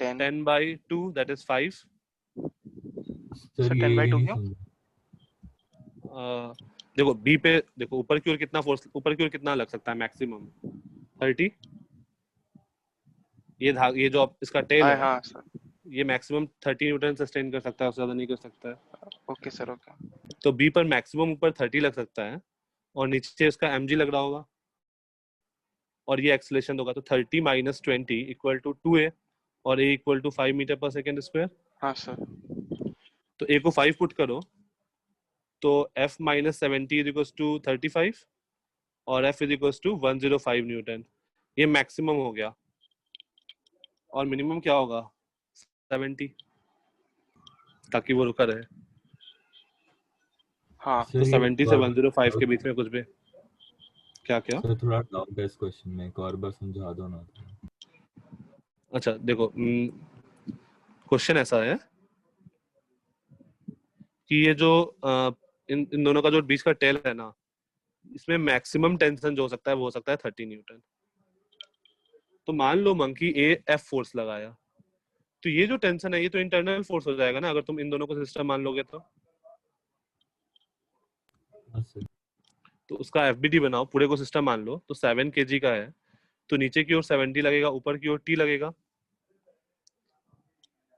10/2 दैट इज 5. सर 10/2 क्यों? देखो B पे देखो ऊपर की ओर कितना फोर्स, ऊपर की ओर कितना लग सकता है मैक्सिमम? 30. ये जो इसका टेल है, हाँ सर. ये मैक्सिमम 30 न्यूटन सस्टेन कर सकता है, उससे ज्यादा नहीं कर सकता है. Okay sir. ओके. तो B पर मैक्सिमम ऊपर 30 लग सकता है और नीचे इसका mg लग रहा होगा, और ये एक्सेलरेशन होगा. तो 30 - 20 = 2a और a = 5 metre per second square. हाँ सर. तो a को 5 पुट करो, तो F - 70 = 35 और F = 105 न्यूटन. ये मैक्सिमम हो गया. और मिनिमम क्या होगा? 70, ताकि वो रुका रहे. हाँ. तो 70 से 105 के बीच में कुछ भी. क्या सर थोड़ा डाउट है इस क्वेश्चन में, एक और बार समझा दो ना. अच्छा देखो, क्वेश्चन ऐसा है कि ये जो इन दोनों का जो बीच का टेल है ना, इसमें मैक्सिमम टेंशन जो हो सकता है वो हो सकता है 30 न्यूटन. तो मान लो मंकी ए F फोर्स लगाया, तो ये जो टेंशन है ये तो इंटरनल फोर्स हो जाएगा ना, अगर तुम इन दोनों को सिस्टम मान लोगे तो. तो उसका FBD बनाओ, पूरे को सिस्टम मान लो, तो 7 kg का है, तो नीचे की ओर 70 लगेगा, ऊपर की ओर T लगेगा.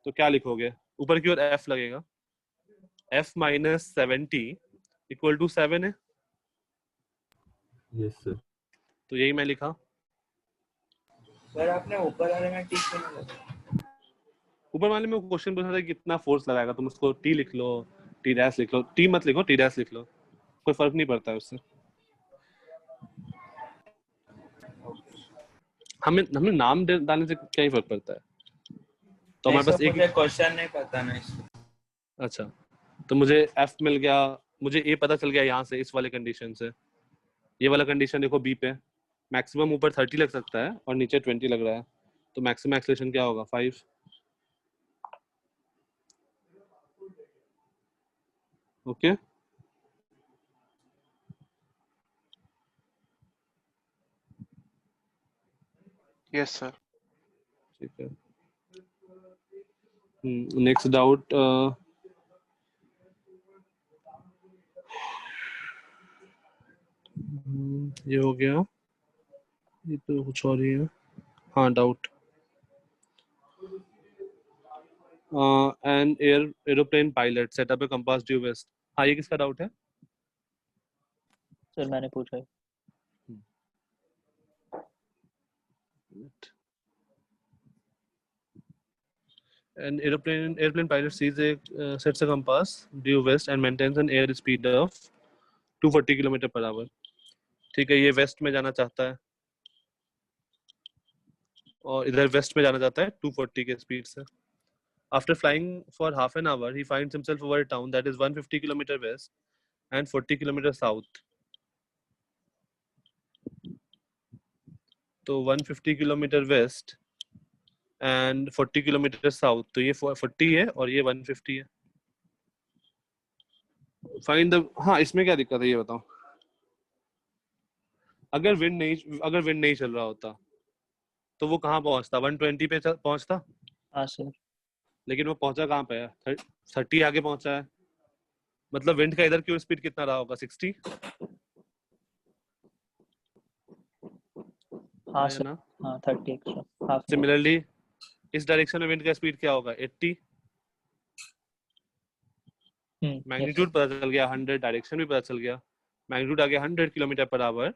तो क्या लिखोगे? ऊपर की ओर F लगेगा, F - 70 = 7 है. Yes sir. तो यही मैं लिखा. सर आपने ऊपर वाले में टिक क्यों नहीं लगाया? ऊपर वाले में क्वेश्चन पूछा था कि कितना फोर्स लगाएगा, तुम उसको T लिख लो, T डैश लिख लो, T मत लिखो, T डैश लिख लो, कोई फर्क नहीं पड़ता है उससे. हमें नाम डालने से क्या ही फर्क पड़ता है. तो हमारे पास एक क्वेश्चन नहीं पता ना इसलिए. अच्छा, तो मुझे F मिल गया, मुझे A पता चल गया यहाँ से, इस वाले कंडीशन से. ये वाला कंडीशन देखो, B पे मैक्सिमम ऊपर 30 लग सकता है और नीचे 20 लग रहा है, तो मैक्सिमम एक्सेलरेशन क्या होगा? 5. ओके. Yes sir. ठीक है. Next doubt. ये हो गया, ये तो कुछ और ही है. हाँ doubt. An aeroplane pilot set up a compass due west. हाँ ये किसका डाउट है? सर मैंने पूछा है. An airplane pilot sees sets a compass due west and maintains an air speed of 240 km/h. ठीक है, ये वेस्ट में जाना चाहता है और इधर वेस्ट में जाना चाहता है 240 के स्पीड से. After flying for half an hour, he finds himself over a town that is 150 km west and 40 km south. तो 150 km west and 40 km south, तो ये 40 है और ये 150 है. Find the, हाँ इसमें क्या दिक्कत है ये बताओ. अगर विंड नहीं चल रहा होता तो वो कहाँ पहुंचता? 120 पे पहुंचता. हाँ सर. लेकिन वो पहुंचा कहाँ पे है? 30 आगे पहुंचा है. मतलब विंड का इधर क्यों स्पीड कितना रहा होगा? 60. हाँ सर. हाँ 30 एक्स्ट्रा. सिमिलरली इस डायरेक्शन में विंड का स्पीड क्या होगा? 80. मैग्नीट्यूड पता चल गया, 100. डायरेक्शन भी पता चल गया. मैग्नीट्यूड आ गया 100 किलोमीटर पर आवर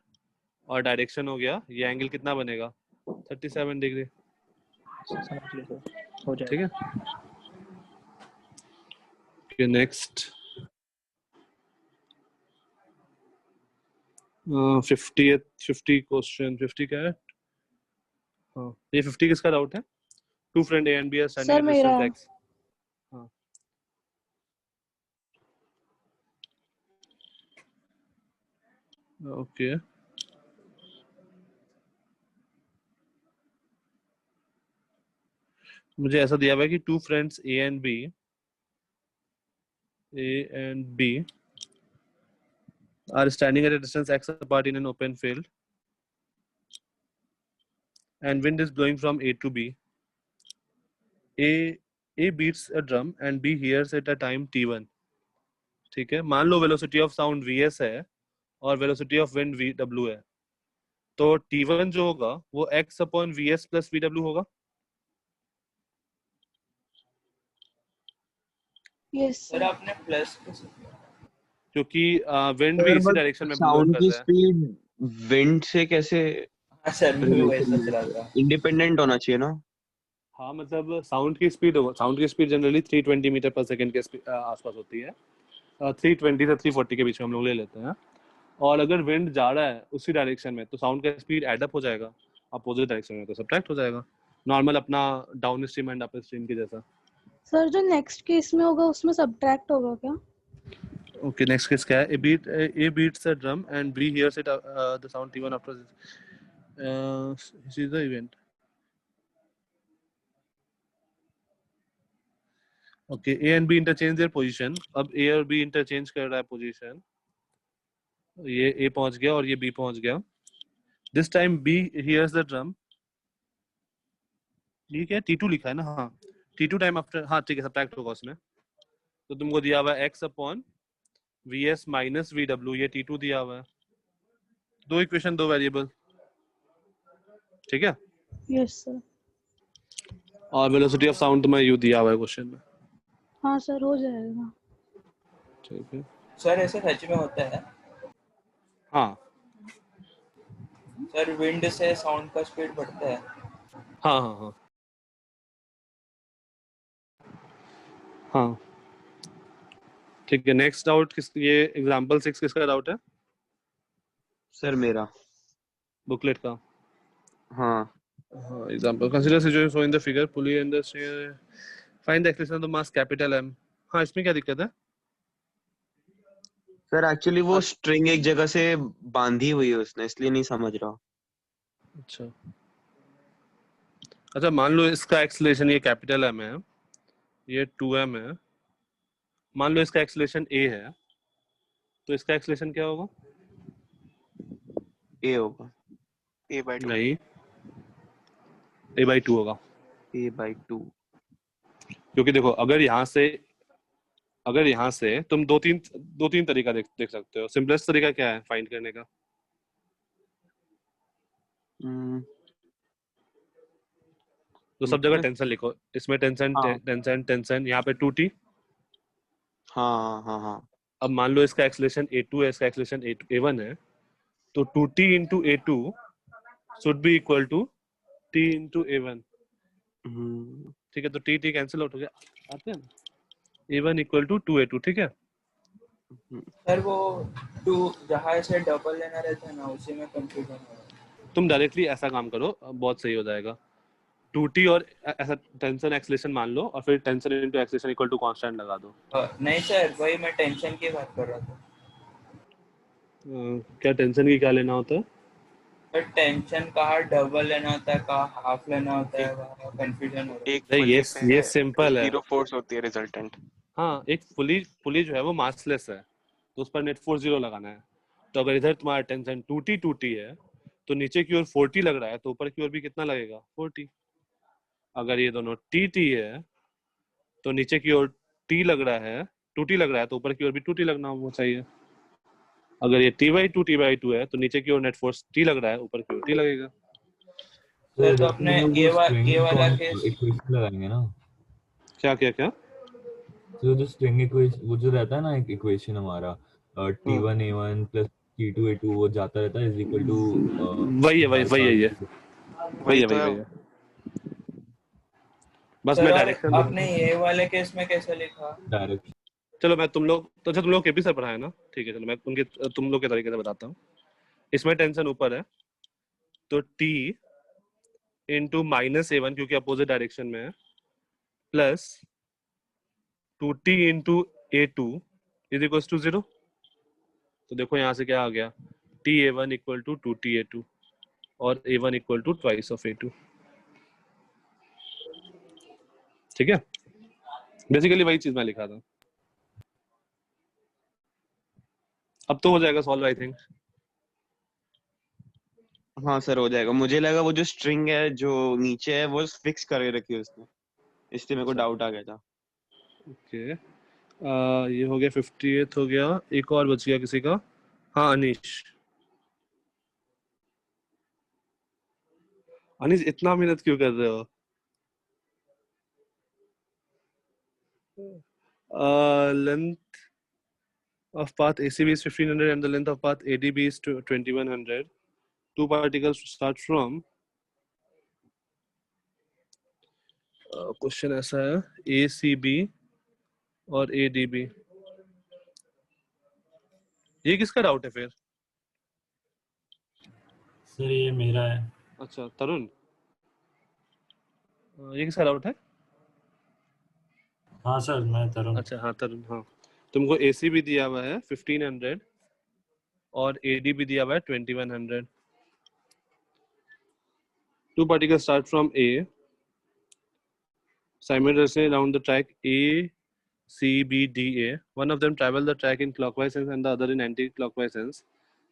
और डायरेक्शन हो गया, ये एंगल कितना बनेगा? 37 डिग्री. हो जाएगा. ठीक है. Okay next. 50 क्वेश्चन. 50 क्या है? हाँ ये 50 किसका डाउट है? Two friend A and B are standing at distance x. हाँ ओके. मुझे ऐसा दिया हुआ है कि two friends A and B are standing at a distance x apart in an open field and wind is blowing from A to B. A beats a drum and B hears at a time t1. ठीक है. मान लो velocity of sound vs है और velocity of wind vw है, तो t1 जो होगा वो x upon vs plus vw होगा. यस सर आपने प्लस क्योंकि विंड भी इसी डायरेक्शन में ब्लो साउंड कर की रहा है. स्पीड विंड से कैसे हाँ सर मैं भी वही सोच रहा था. इंडिपेंडेंट होना चाहिए ना. हाँ मतलब साउंड की स्पीड जनरली 320 मीटर पर सेकंड के आसपास होती है. 320 से 340 के बीच में हम लोग ले लेते हैं. और अगर विंड जा रहा है उसी डायरेक्शन में तो साउंड का स्पीड एड अप हो जाएगा, अपोजिट डायरेक्शन में तो सब्ट्रैक्ट हो जाएगा. नॉर्मल अपना down stream and up stream के जैसा. सर जो नेक्स्ट केस में होगा उसमें सब्ट्रैक्ट होगा क्या? ओके नेक्स्ट केस क्या है? A beats the drum and B hears it the sound T1 after this is the event. Okay, A and B interchange their position. अब A और B interchange कर रहा है position. ये A पहुंच गया और ये B पहुंच गया. This time B hears the drum. ये क्या? T2 लिखा है ना. हाँ T2 time after. हाँ ठीक है, सब्ट्रैक्ट होगा उसमें. तो तुमको दिया हुआ है x upon vs minus vw, ये t2 दिया हुआ है. दो इक्वेशन दो वेरिएबल. ठीक है. Yes sir. और वेलोसिटी ऑफ साउंड तुम्हें u दिया हुआ है क्वेश्चन में. हाँ सर हो जाएगा. ठीक है. सर ऐसे सच में होता है? हाँ सर विंड से साउंड का स्पीड बढ़ता है? हाँ हाँ हाँ हाँ. ठीक है. नेक्स्ट डाउट ये एग्जांपल 6 किसका डाउट है? सर मेरा बुकलेट का. हाँ. हाँ example consider situation show in the figure pulley and the find the acceleration of the mass capital M. हाँ इसमें क्या दिक्कत है? सर एक्चुअली वो स्ट्रिंग एक जगह से बांधी हुई है उसने, इसलिए नहीं समझ रहा. अच्छा मान लो इसका एक्सेलरेशन ये कैपिटल M है, ये 2m है. मान लो इसका एक्सेलरेशन a है, तो इसका एक्सेलरेशन क्या होगा? ए होगा. a/2. नहीं, a/2 होगा. a/2. क्योंकि देखो अगर यहाँ से तुम दो तीन तरीका देख सकते हो. सिंपलेस्ट तरीका क्या है फाइंड करने का? तो सब जगह टेंशन लिखो. इसमें टेंशन यहाँ पे 2t. हाँ हाँ हाँ. अब मान लो इसका एक्सेलरेशन a2 है, इसका एक्सेलरेशन a1 है, तो 2t into a2 should be equal to t into a1. ठीक है. तो t कैंसिल आउट हो गया. आते हैं ना. a1 equal to 2a2. ठीक है. सर वो जहाँ से डबल लेना रहता है ना उसी में कंफ्यूजन हो रहा है। तुम डायरेक्टली ऐसा काम करो, बहुत सही हो जाएगा। 2t और ऐसा टेंशन एक्सेलरेशन मान लो और फिर tension into acceleration equal to constant लगा दो। नहीं सर, वही मैं टेंशन की बात कर रहा था। क्या टेंशन की क्या लेना होता है? पर टेंशन कहाँ डबल लेना होता है, कहाँ हाफ लेना होता है, वहाँ कंफ्यूजन हो रहा है। एक नहीं, पुली ये पे सिंपल है। जीरो फोर्स होती है रिजल्टेंट। हाँ, एक पुली जो है वो मासलेस है, तो उस पर नेट फोर्स 0 लगाना है। तो अगर इधर तुम्हारा टेंशन 2t है तो नीचे की ओर 4t लग रहा है, तो ऊपर की ओर भी कितना लगेगा? 4t। अगर ये दोनों tt है तो नीचे की ओर t लग रहा है, 2t लग रहा है, तो ऊपर की ओर भी 2t लगना वो चाहिए। अगर ये t/2 है तो नीचे की ओर नेट फोर्स t लग रहा है, ऊपर की ओर t लगेगा। सर तो अपने ये वाला केस इक्वेशन लगाएंगे ना। क्या क्या क्या? तो जो स्ट्रिंग इक्वेशन वो जो रहता है ना, एक इक्वेशन हमारा t1 a1 plus t2 a2 वो जाता रहता है इज इक्वल टू वही है बस मैं डायरेक्शन आपने ये वाले केस में कैसे लिखा? डायरेक्शन। चलो मैं तुम लोग केपी सर पढ़ाए ना, ठीक है, चलो मैं तुम लोग के तरीके से बताता हूँ। इसमें टेंशन ऊपर है तो t इंटू -a1 क्योंकि अपोजिट डायरेक्शन में है, plus 2t into a2 is equal to 0। तो देखो यहाँ से क्या आ गया, ta1 इक्वल टू 2ta2 और a1 equal to twice of a2। ठीक है, बेसिकली वही चीज मैं लिखा था। अब तो हो जाएगा सॉल्व आई थिंक। हाँ सर हो जाएगा। मुझे लगा वो जो स्ट्रिंग है जो नीचे है वो फिक्स करके रखी है उसने, इसलिए मेरे को डाउट आ गया था। ओके, ये हो गया 58 हो गया। एक और बच गया किसी का। हाँ अनीश इतना मेहनत क्यों कर रहे हो? Length of path ACB is 1500 and the length of path ADB is 2100. Two particles start from question ऐसा है ACB और ADB। ये किसका डाउट है फिर? सर ये मेरा है। अच्छा तरुण, ये किसका डाउट है? हाँ सर मैं तरुण। अच्छा हाँ तरुण, हाँ तुमको ACB दिया हुआ है 1500 और ADB दिया हुआ है 2100। Two particles start from A simultaneously around the track A, C, B, D, A. One of them travel the track in clockwise sense and the other in anti-clockwise sense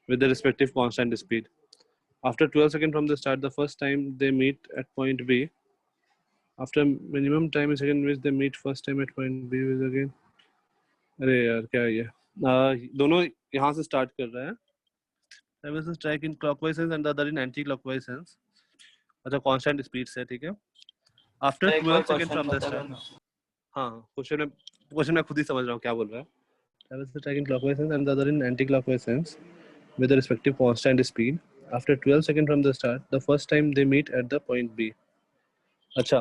with the respective constant speed. After 12 seconds from the start, the first time they meet at point B. After minimum time in second which they meet first time at point B is again. अरे यार क्या है ये? दोनों यहाँ से start कर रहे हैं। Travels the track in clockwise sense and the other in anti-clockwise sense. अच्छा कांस्टेंट स्पीड से, ठीक है। After 12 second from the start. हाँ क्वेश्चन मैं खुद ही समझ रहा हूँ क्या बोल रहा है। Travels the track in clockwise sense and the other in anti-clockwise sense with the respective constant speed. After 12 seconds from the start, the first time they meet at the point B. अच्छा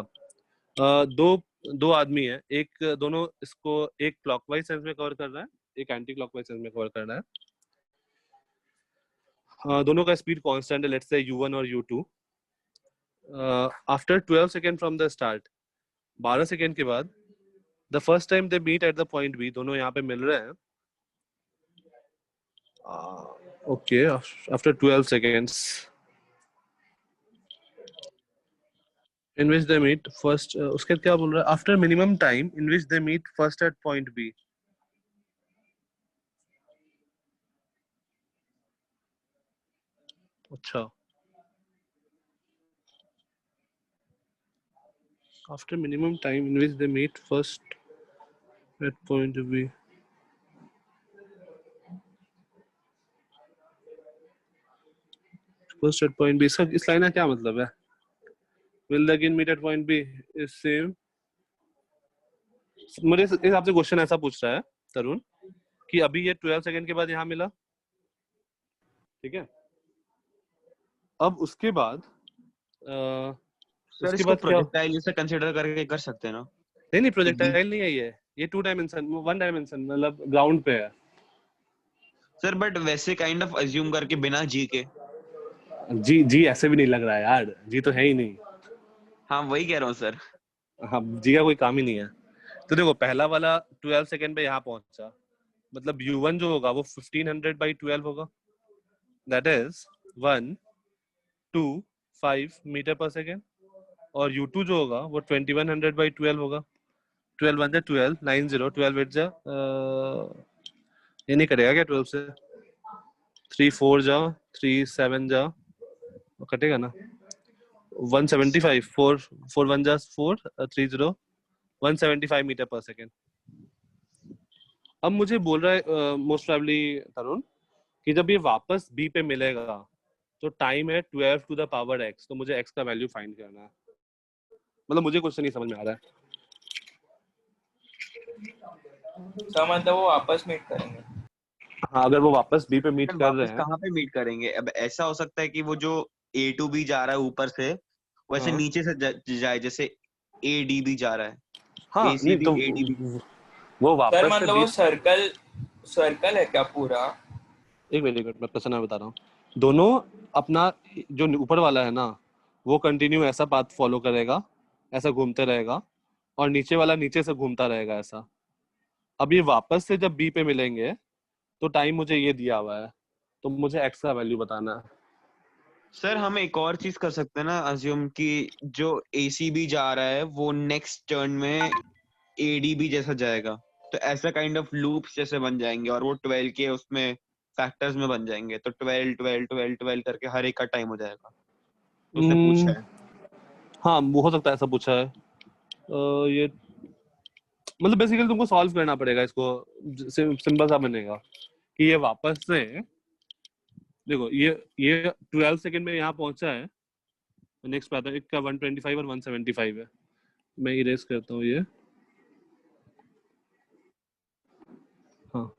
दो आदमी है, एक दोनों इसको एक clockwise sense में cover कर रहा है, एक एंटी क्लॉकवाइज सेंस में कवर कर रहा है। दोनों का स्पीड कांस्टेंट है, लेट्स से u1 और u2। After 12 second from the start, 12 second के बाद, the first time they meet at the point B, दोनों यहाँ पे मिल रहे हैं। Okay, after 12 seconds in which they meet first, उसके क्या बोल रहा है? After minimum time in which they meet first at point B. अच्छा, after minimum time in which they meet first at point B. First at point B, इसका इस line का क्या मतलब है? Will they again meet at point B is same. मेरे हिसाब से क्वेश्चन ऐसा पूछ रहा है तरुण कि अभी ये 12 सेकंड के बाद यहाँ मिला, ठीक है। अब उसके बाद सर इसको प्रोजेक्टाइल जैसे कंसीडर करके कर सकते हैं ना? नहीं प्रोजेक्टाइल नहीं है ये 2 डायमेंशन 1 डायमेंशन मतलब ग्राउंड पे है। सर बट वैसे काइंड ऑफ अज्यूम करके बिना जी के। जी ऐसे भी नहीं लग रहा है यार, जी तो है ही नहीं। हाँ वही कह रहा हूँ सर। हाँ, जी का कोई काम ही नहीं है। तो देखो पहला वाला 12 सेकंड पे यहाँ पहुंचा, मतलब u1 जो होगा वो 1500/12 होगा, that is 125 metre per second. और u2 जो होगा वो 2100/12 होगा। 12 1 12 90 12 8 जा ये नहीं करेगा क्या 12 से? 3 4 जा 3 7 जा कटेगा ना। 175 4 4 1 जा 4 30 175 मीटर पर सेकेंड। अब मुझे बोल रहा है मोस्ट प्रोबेबली तरुण कि जब ये वापस b पे मिलेगा तो टाइम है 12 टू द पावर x, तो मुझे x का वैल्यू फाइंड करना है। मतलब मुझे कुछ नहीं समझ में आ रहा है। तो मतलब वो वापस मीट करेंगे। हाँ, अगर वो वापस b पे मीट कर रहे वापस हैं। कहाँ पे मीट करेंगे? अब ऐसा हो सकता है कि वो जो A to B जा रहा है ऊपर से वैसे हाँ। नीचे से जाए, जैसे ADB जा रहा है। हाँ नहीं ACB तो ADB। वो वापस सर से मतलब वो सर्कल है क्या पूरा? एक मिनट मैं प्रश्न बता रहा हूँ। दोनों अपना जो ऊपर वाला है ना वो कंटिन्यू ऐसा पाथ फॉलो करेगा, ऐसा घूमते रहेगा, और नीचे वाला नीचे से घूमता रहेगा ऐसा। अब ये वापस से जब b पे मिलेंगे तो टाइम मुझे ये दिया हुआ है, तो मुझे x का वैल्यू बताना है। सर हम एक और चीज कर सकते हैं ना, अज्यूम कि जो ACB जा रहा है वो नेक्स्ट टर्न में ADB जैसा जाएगा, तो ऐसा काइंड ऑफ लूप्स जैसे बन जाएंगे और वो 12 के उसमें फैक्टर्स में बन जाएंगे, तो 12 12 12 12 करके हर एक का टाइम हो जाएगा। तो उसने पूछा है। हाँ वो हो सकता है, ऐसा पूछा है। ये मतलब बेसिकली तुमको सॉल्व करना पड़ेगा इसको, सिंपल सा बनेगा कि ये वापस से देखो ये 12 सेकंड में यहाँ पहुंचा है। नेक्स्ट पे आता है इसका 125 और 175 है। मैं इरेज करता हूँ ये। हाँ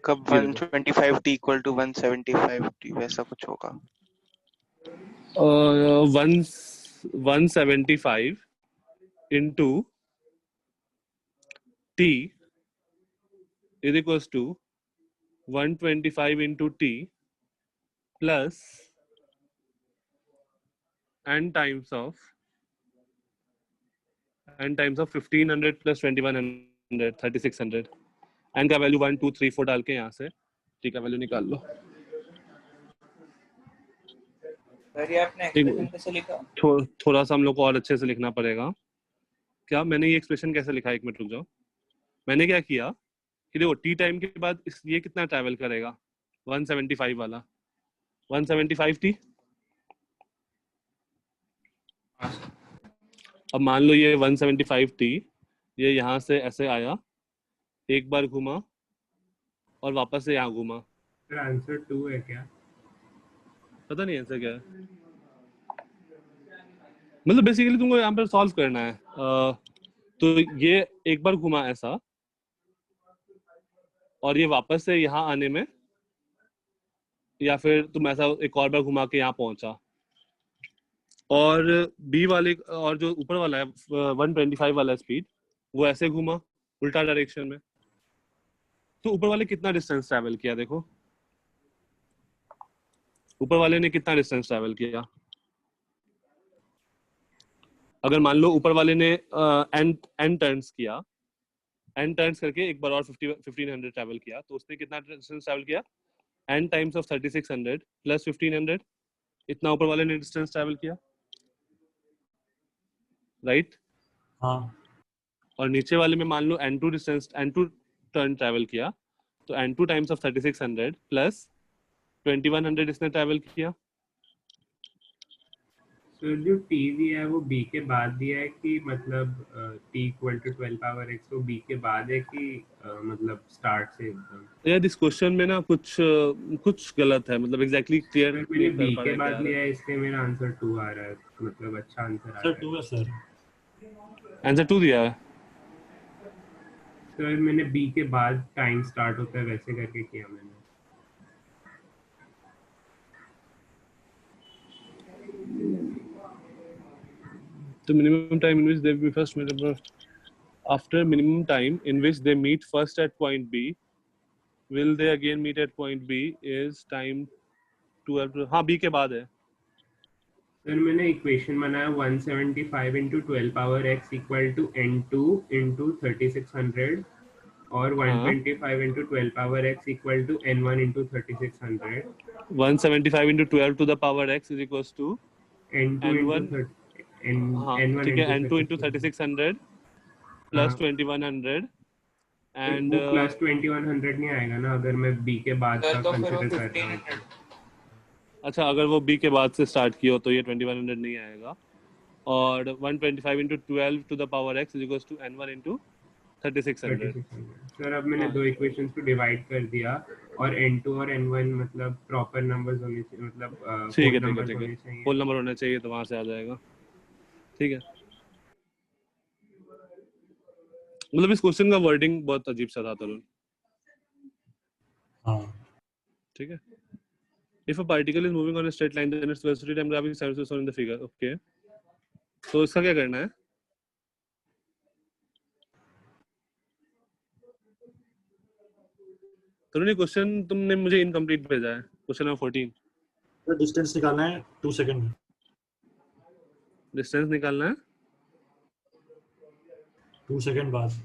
कब 125t इक्वल टू 175t वैसा कुछ होगा। 175 into t is equals to 125 into t plus n times of 1500 plus 2100 3600। n का वैल्यू 1 2 3 4 डाल के यहाँ से t का वैल्यू निकाल लो। सर ये आपने एक्सप्रेशन कैसे लिखा? थोड़ा सा हम लोग को और अच्छे से लिखना पड़ेगा। क्या मैंने ये एक्सप्रेशन कैसे लिखा? एक मिनट रुक जाओ। मैंने क्या किया कि देखो टी टाइम के बाद ये कितना ट्रैवल करेगा? 175 वाला 175 टी। अब मान लो ये 175 टी ये यहाँ से ऐसे आया, एक बार घूमा और वापस से यहाँ घूमा। आंसर 2 है क्या? पता नहीं आंसर क्या है। मतलब बेसिकली तुमको यहाँ पर सॉल्व करना है। तो ये एक बार घुमा ऐसा और ये वापस से यहाँ आने में, या फिर तुम ऐसा एक और बार घुमा के यहाँ पहुंचा, और बी वाले और जो ऊपर वाला है 125 वाला स्पीड वो ऐसे घुमा उल्टा डायरेक्शन में। तो ऊपर वाले कितना डिस्टेंस ट्रैवल किया? देखो ऊपर वाले ने कितना डिस्टेंस ट्रैवल किया। अगर मान लो ऊपर वाले ने n टर्न्स किया, n टर्न्स करके एक बार और 1500 ट्रैवल किया, तो उसने कितना डिस्टेंस ट्रैवल किया? n टाइम्स ऑफ 3600 प्लस 1500, इतना ऊपर वाले ने डिस्टेंस ट्रैवल किया, राइट? हाँ। और नीचे वाले में मान लो n2 टर्न ट्रैवल किया, तो n2 टाइम्स ऑफ 3600 प्लस 2100 इसने ट्रैवल किया। तो जो t दिया है वो b के बाद दिया है कि मतलब t equal to 12 power x वो b के बाद है कि मतलब स्टार्ट से एकदम? यार इस क्वेश्चन में ना कुछ गलत है, मतलब एग्जैक्टली क्लियर मैंने b के बाद लिया है इसलिए मेरा आंसर 2 आ रहा है, मतलब अच्छा आंसर आ रहा है। सर 2 है सर। आंसर 2 दिया है। सर मैंने b के बाद टाइम स्टार्ट होता है वैसे करके किया मैंने। The minimum time in which they first meet, after minimum time in which they meet first at point B will they again meet at point B is time 12 हाँ B के बाद है सर मैंने इक्वेशन बनाया 175 into 12 power x equal to n2 into 3600 और 125 into 12 power x equal to n1 into 3600 175 into 12 to the power x is equals to n2 into n1 हाँ n1 ठीक है into n2 into 3600 plus 2100 and वो plus 2100 नहीं आएगा ना अगर मैं b के बाद सर का तो फिर वो कंसीडर कर रहा हूँ 1500 अच्छा अगर वो b के बाद से स्टार्ट किया हो तो ये 2100 नहीं आएगा और 125 into 12 to the power x is equals to n1 into 3600 sir अब मैंने हाँ। दो इक्वेशंस को डिवाइड कर दिया और n2 और n1 मतलब प्रॉपर नंबर्स होने चाहिए मतलब ठीक है whole numbers ठीक होने है चाहिए होल नंबर होना चाहिए तो वहां से आ जाएगा ठीक है मतलब इस क्वेश्चन का वर्डिंग बहुत अजीब सा था तरुण हाँ ठीक है if a particle is moving on a straight line then its velocity time graph is shown in the figure okay तो इसका क्या करना है तरुण ये क्वेश्चन तुमने मुझे इनकम्प्लीट भेजा है क्वेश्चन नंबर 14 तो डिस्टेंस निकालना है 2 सेकंड में डिस्टेंस निकालना है 2 सेकंड बाद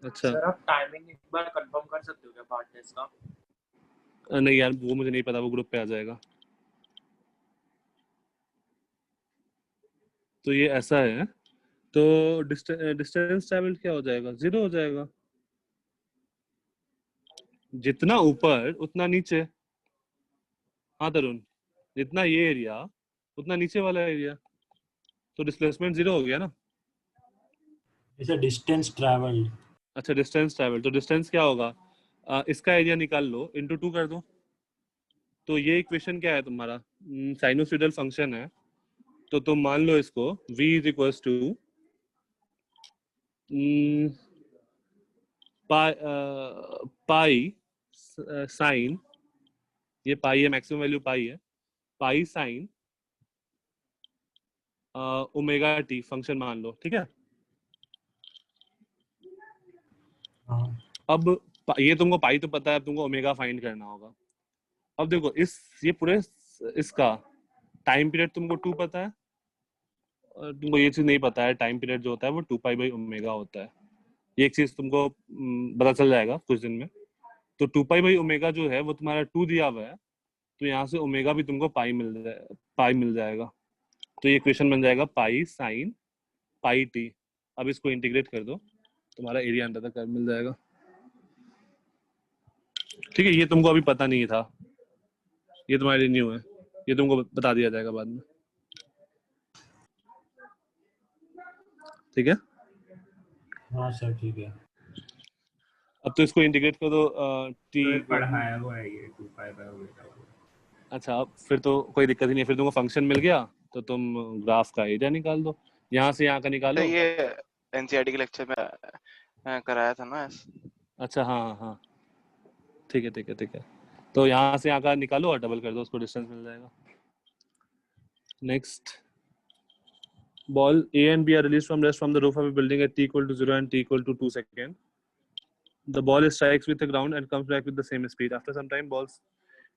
अच्छा सर आप टाइमिंग एक बार कंफर्म कर सकते हो क्या पार्ट टेस्ट का नहीं यार वो मुझे नहीं पता वो ग्रुप पे आ जाएगा तो ये ऐसा है तो डिस्टेंस ट्रैवल क्या हो जाएगा 0 हो जाएगा जितना ऊपर उतना नीचे हाँ तरुण जितना ये एरिया उतना नीचे वाला एरिया तो डिस्प्लेसमेंट 0 हो गया ना इसे डिस्टेंस ट्रैवल अच्छा डिस्टेंस ट्रैवल तो डिस्टेंस क्या होगा इसका एरिया निकाल लो इनटू 2 कर दो तो ये इक्वेशन क्या है तुम्हारा साइनोसॉइडल फंक्शन है तो तुम मान लो इसको v is equals to pi sine ये पाई है मैक्सिमम वैल्यू पाई है pi sine omega t function मान लो ठीक है अब ये तुमको पाई तो पता है तुमको ओमेगा फाइंड करना होगा अब देखो ये पूरे इसका टाइम पीरियड तुमको 2 पता है और तुमको ये चीज नहीं पता है टाइम पीरियड जो होता है वो 2 पाई बाई ओमेगा होता है ये एक चीज तुमको पता चल जाएगा कुछ दिन में तो 2 पाई बाई ओमेगा जो है वो तुम्हारा 2 दिया हुआ है तो यहाँ से ओमेगा भी तुमको पाई मिल जाएगा तो ये इक्वेशन बन जाएगा पाई साइन पाई टी अब इसको इंटीग्रेट कर दो तुम्हारा एरिया अंडर द कर्व मिल जाएगा ठीक है ये तुमको अभी पता नहीं था ये तुम्हारे लिए न्यू है ये तुमको बता दिया जाएगा बाद में ठीक है हाँ सर ठीक है अब तो इसको इंटीग्रेट कर दो टी पढ़ाया हुआ है ये 2 पाई बाय ओमेगा अच्छा अब फिर तो कोई दिक्कत ही नहीं फिर तुमको फंक्शन मिल गया तो तुम ग्राफ का एरिया निकाल दो यहाँ से यहाँ का निकालो ये एनसीईआरटी के लेक्चर में कराया था ना अच्छा हाँ हाँ ठीक है तो यहाँ से यहाँ का निकालो और डबल कर दो उसको डिस्टेंस मिल जाएगा next ball A and B are released from the roof of a building at t equal to 0 and t equal to 2 seconds. The ball strikes with the ground and comes back with the same speed. After some time, balls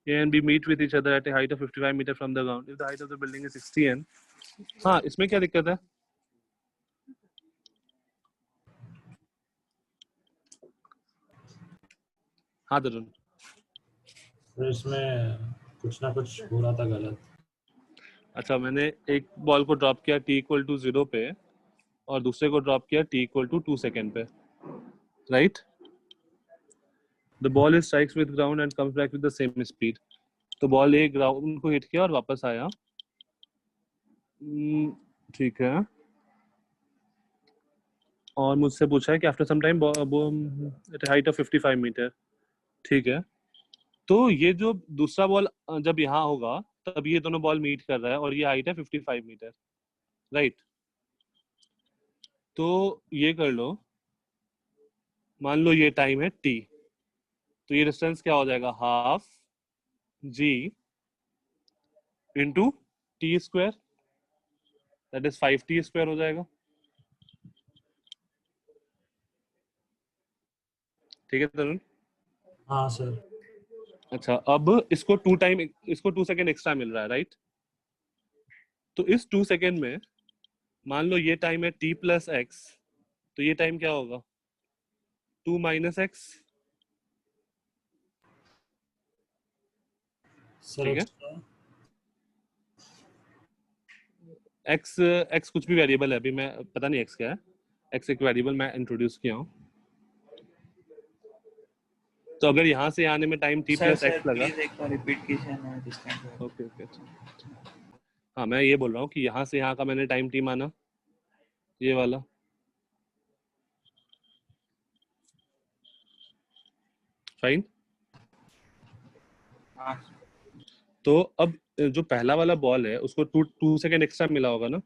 A and B meet with each other at a height of 55 meters from the ground. If the height of the building is 60 n, हाँ इसमें क्या दिक्कत है? हाँ तरुण तो इसमें कुछ ना कुछ हो रहा था गलत अच्छा मैंने एक बॉल को ड्रॉप किया t इक्वल टू 0 पे और दूसरे को ड्रॉप किया t इक्वल टू 2 सेकेंड पे right the ball is strikes with ground and comes back with the same speed तो बॉल एक ग्राउंड को हिट किया और वापस आया ठीक है और मुझसे पूछा है कि after some time at height of 55 metre ठीक है तो ये जो दूसरा बॉल जब यहाँ होगा तब ये दोनों बॉल मीट कर रहा है और ये हाइट है 55 मीटर राइट तो ये कर लो मान लो ये टाइम है t तो ये डिस्टेंस क्या हो जाएगा half g into T square that is 5t square हो जाएगा ठीक है तरुण हाँ सर। अच्छा, अब इसको 2 सेकेंड एक्स्ट्रा मिल रहा है, राइट? तो इस 2 सेकेंड में मान लो ये टाइम है t प्लस एक्स, तो ये टाइम क्या होगा? 2 माइनस एक्स। सर ठीक है, एक्स्ट्रा एक्स कुछ भी वेरिएबल है, अभी मैं पता नहीं एक्स क्या है, एक्स एक वेरिएबल मैं इंट्रोड्यूस किया हूँ। तो अगर यहाँ से आने में time t sir plus sir x लगा, प्लीज एक बार रिपीट कीजिए ना दिस टाइम। ओके ओके, हाँ मैं ये बोल रहा हूँ कि यहाँ से यहाँ का मैंने टाइम t माना, ये वाला, फाइन। हाँ तो अब जो पहला वाला बॉल है उसको 2 सेकेंड एक्स्ट्रा मिला होगा ना,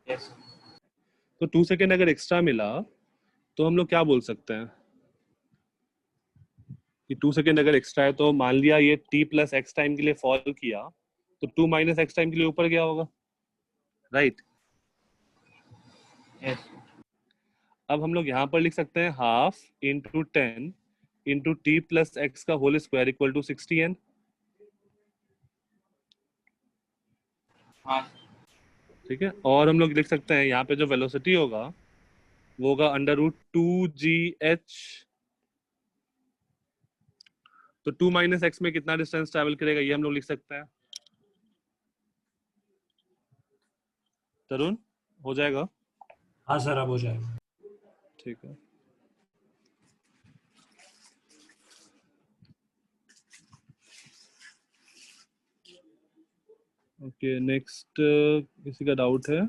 यस तो 2 सेकेंड अगर एक्स्ट्रा मिला तो हम लोग क्या बोल सकते हैं कि 2 सेकेंड अगर एक्स्ट्रा है, तो मान लिया ये t प्लस एक्स टाइम के लिए फॉल किया, तो 2 माइनस एक्स टाइम के लिए ऊपर गया होगा, राइट? यस अब हम लोग यहाँ पर लिख सकते हैं half into 10 into T plus X का whole square equal to 60n। हाँ ठीक है, और हम लोग लिख सकते हैं यहाँ पे जो वेलोसिटी होगा वो होगा √2gh। तो 2 माइनस एक्स में कितना डिस्टेंस ट्रैवल करेगा ये हम लोग लिख सकते हैं। तरुण, हो जाएगा? हाँ सर अब हो जाएगा। ठीक है, ओके नेक्स्ट, किसी का डाउट है?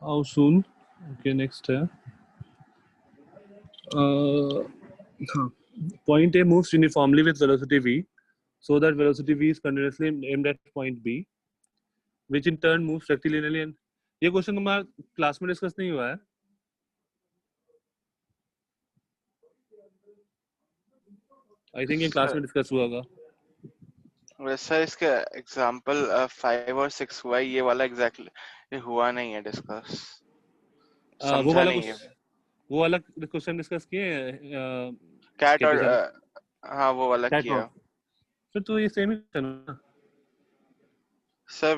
How soon? ओके नेक्स्ट है, हाँ, point A moves uniformly with velocity v, so that velocity v is continuously aimed at point B, which in turn moves rectilinearly and ये क्वेश्चन हमारा class में discuss नहीं हुआ है? I think ये class में डिस्कस हुआ होगा। सर इसके एग्जांपल 5 और 6 हुआ है, ये वाला एग्जैक्टली हुआ नहीं है डिस्कस, समझा नहीं है। वो वाला क्वेश्चन डिस्कस किए कैट और हाँ वो वाला कैट किया फिर तो ये सेम ही क्वेश्चन है ना सर।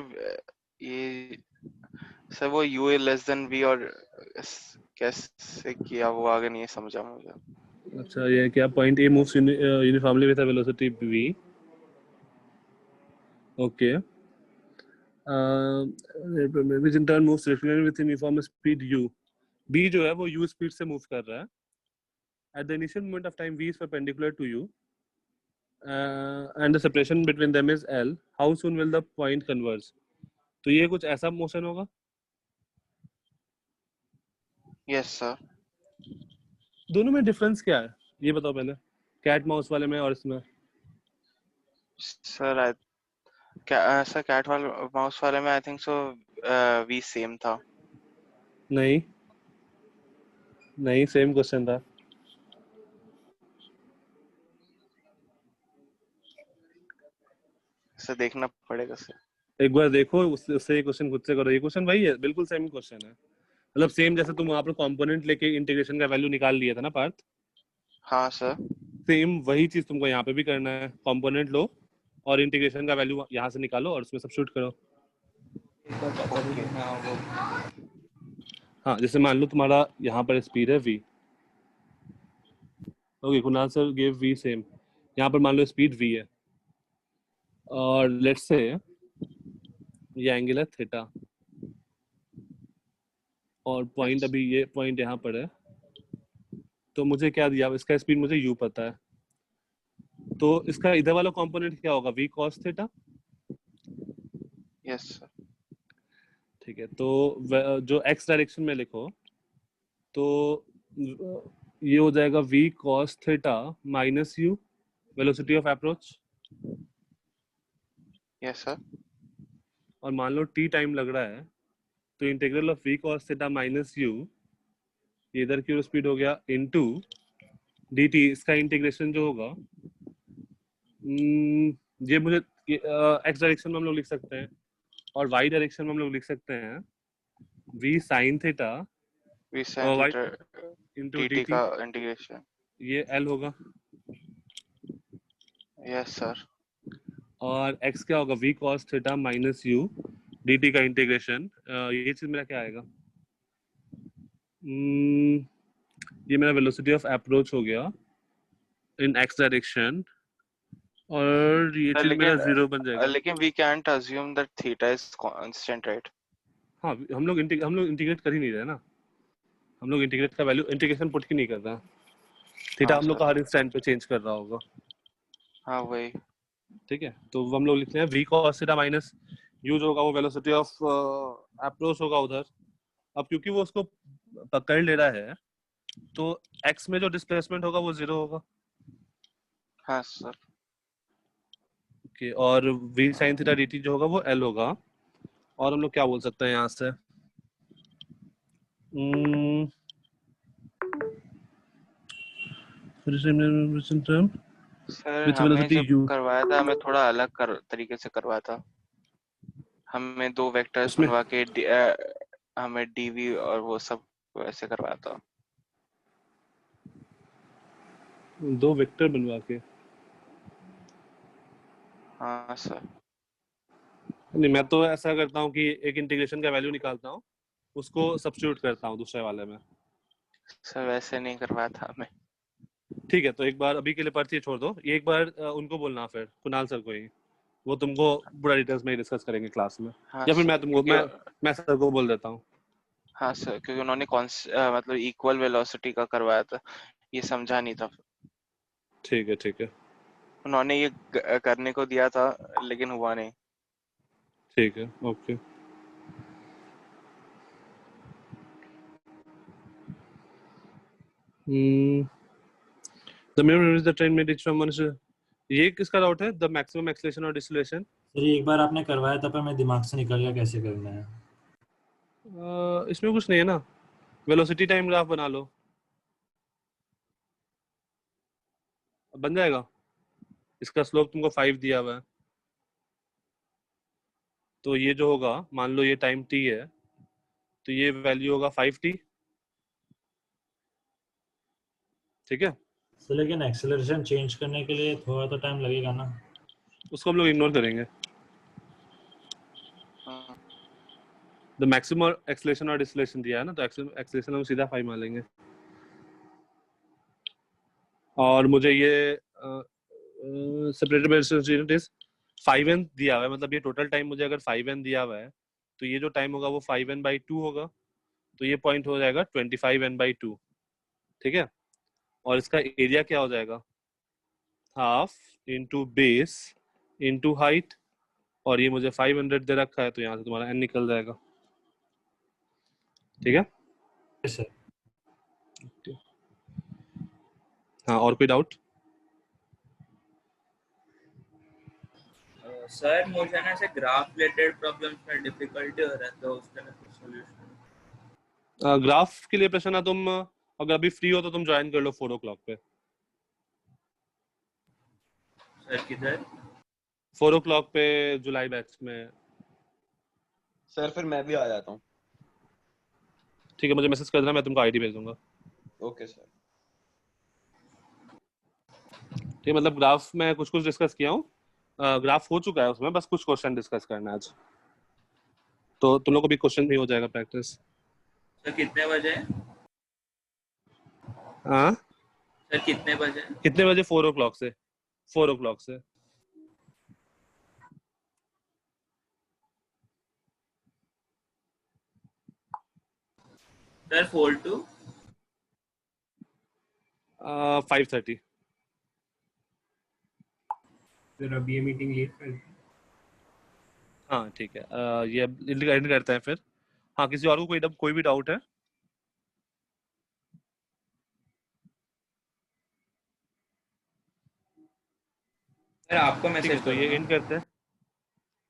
ये सर वो u लेस देन v और कैसे किया वो आगे नहीं समझा मुझे। अच्छा, ये क्या point A moves uniformly with a velocity v, okay, which in turn moves rectilinearly with uniform speed u, b जो है वो u स्पीड से मूव कर रहा है at the initial moment of time v is perpendicular to u and the separation between them is l, how soon will the point converge? तो ये कुछ ऐसा मोशन होगा। Yes sir. दोनों में डिफरेंस क्या है ये बताओ पहले, कैट माउस वाले में और इसमें। सर सर कैट वाले माउस वाले में I think so we same था। नहीं सेम क्वेश्चन था। सर देखना पड़ेगा सर, एक बार देखो, उससे क्वेश्चन खुद से करो, ये क्वेश्चन वही है, बिल्कुल सेम क्वेश्चन है, मतलब सेम जैसे तुम वहां पर कंपोनेंट लेके इंटीग्रेशन का वैल्यू निकाल लिया था ना पार्थ। हाँ सर। सेम वही चीज तुमको यहाँ पे भी करना है, कंपोनेंट लो और इंटीग्रेशन का वैल्यू यहाँ से निकालो और उसमें सब्स्टिट्यूट करो। हाँ, जैसे मान लो तुम्हारा यहाँ पर स्पीड है v, okay Kunal sir give v same, यहाँ पर मान लो स्पीड v है और लेट्स से ये एंगल है थीटा और पॉइंट अभी ये पॉइंट यहाँ पर है, तो मुझे क्या दिया, इसका स्पीड मुझे u पता है, तो इसका इधर वाला कंपोनेंट क्या होगा, v cos theta. Yes sir. ठीक है, तो जो x डायरेक्शन में लिखो तो ये हो जाएगा v cos theta minus u velocity of approach. Yes sir. और मान लो t टाइम लग रहा है तो integral of v cos theta minus u, इधर की स्पीड हो गया इनटू dt, इसका इंटीग्रेशन जो होगा ये मुझे एक्स डायरेक्शन में हम लोग लिख सकते हैं और वाई डायरेक्शन में हम लोग लिख सकते हैं v sin theta v sin y theta into dt dt, का इंटीग्रेशन। ये l होगा यस सर। और x क्या होगा v cos theta minus u dt का इंटीग्रेशन। ये चीज मेरा क्या आएगा? ये मेरा वेलोसिटी ऑफ अप्रोच हो गया इन x डायरेक्शन और ये चीज मेरा जीरो बन जाएगा। लेकिन we can't assume that theta is constant, right? हाँ, हम लोग इंटीग्रेट कर ही नहीं रहे ना, हम लोग इंटीग्रेट का वैल्यू इंटीग्रेशन पुट ही नहीं कर रहे। थीटा हम लोग का हर इंस्टेंट पे चेंज कर रहा होगा। हाँ वही। ठीक है, तो हम लोग लिखते हैं v cos theta minus u जो होगा वो वेलोसिटी ऑफ अप्रोच होगा उधर। अब क्योंकि वो उसको पकड़ ले रहा है तो x में जो डिस्प्लेसमेंट होगा वो जीरो होगा। हाँ सर। ओके, और v sin थीटा dt जो होगा वो l होगा। और हम लोग क्या बोल सकते हैं यहाँ से? सर हमें जब करवाया था हमें थोड़ा अलग तरीके से करवाया था। हमें दो वेक्टर्स बनवा के हमें dv और वो सब वैसे करवाया था। दो वेक्टर बनवा के? हाँ सर। नहीं, मैं तो ऐसा करता हूँ कि एक इंटीग्रेशन का वैल्यू निकालता हूँ, उसको सब्स्टिट्यूट करता हूँ दूसरे वाले में। सर वैसे नहीं करवाया था हमें। ठीक है, तो एक बार अभी के लिए पर्ची छोड़ दो, ये एक बार उनको बोलना, फिर कुणाल सर को ही, वो तुमको पूरा डिटेल्स में डिस्कस करेंगे क्लास में। हाँ, या फिर मैं तुमको मैं सर को बोल देता हूँ। हाँ सर, क्योंकि उन्होंने मतलब इक्वल वेलोसिटी का करवाया था, ये समझा नहीं था। ठीक है ठीक है, उन्होंने ये करने को दिया था लेकिन हुआ नहीं। ठीक है, okay. The mirror is the train made it from one. ये किसका डाउट है? The maximum acceleration और deceleration? सर ये एक बार आपने करवाया था पर मेरे दिमाग से निकल गया कैसे करना है। इसमें कुछ नहीं है ना, वेलोसिटी टाइम ग्राफ बना लो, बन जाएगा। इसका स्लोप तुमको 5 दिया हुआ है, तो ये जो होगा, मान लो ये टाइम t है, तो ये वैल्यू होगा 5t। ठीक है, तो लेकिन एक्सेलरेशन चेंज करने के लिए थोड़ा तो टाइम लगेगा ना। उसको हम लोग इग्नोर करेंगे। द मैक्सिमम एक्सेलरेशन और डिसलेशन दिया है ना, तो एक्सेलरेशन हम सीधा 5 मान लेंगे। और मुझे ये सेपरेटेड बाय डिस्टेंस 5n दिया हुआ है, मतलब ये टोटल टाइम मुझे अगर 5n दिया हुआ है तो ये जो टाइम होगा वो 5n/2 होगा, तो ये पॉइंट हो जाएगा 25n/2। ठीक है, और इसका एरिया क्या हो जाएगा? Half into base into height, और ये मुझे 500 दे रखा है, तो यहाँ से तुम्हारा n निकल जाएगा। ठीक है सर। हाँ, और कोई डाउट? सर मुझे ना ऐसे ग्राफ रिलेटेड प्रॉब्लम्स में डिफिकल्टी हो रहा है, तो उसका कुछ सॉल्यूशन। ग्राफ के लिए प्रश्न है, तुम अगर अभी फ्री हो तो तुम ज्वाइन कर लो 4 o'clock पे। सर किधर? 4 o'clock पे जुलाई बैच में। सर फिर मैं भी आ जाता हूँ। ठीक है, मुझे मैसेज कर देना, मैं तुमको आईडी भेज दूंगा। Okay sir. ठीक है, मतलब ग्राफ में कुछ कुछ डिस्कस किया हूँ, ग्राफ हो चुका है, उसमें बस कुछ क्वेश्चन डिस्कस करना है आज, तो तुम लोग को भी क्वेश्चन भी हो जाएगा प्रैक्टिस। सर कितने बजे? हाँ सर कितने बजे? 4 o'clock से 4 o'clock से। Sir 4 to 5:30। सर अब ये मीटिंग लीव कर दें। हाँ ठीक है, ये एंड करते हैं फिर। हाँ, किसी और को कोई भी डाउट है? सर आपको मैसेज तो ये एंड करते हैं।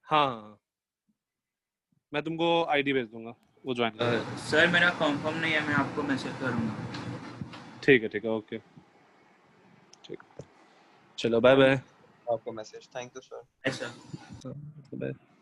हाँ, मैं तुमको आईडी भेज दूंगा, वो ज्वाइन कर। सर मेरा कंफर्म नहीं है, मैं आपको मैसेज करूंगा। ठीक है ओके, ठीक, चलो बाय बाय। आपको मैसेज। Thank you sir. ऐसा बाय।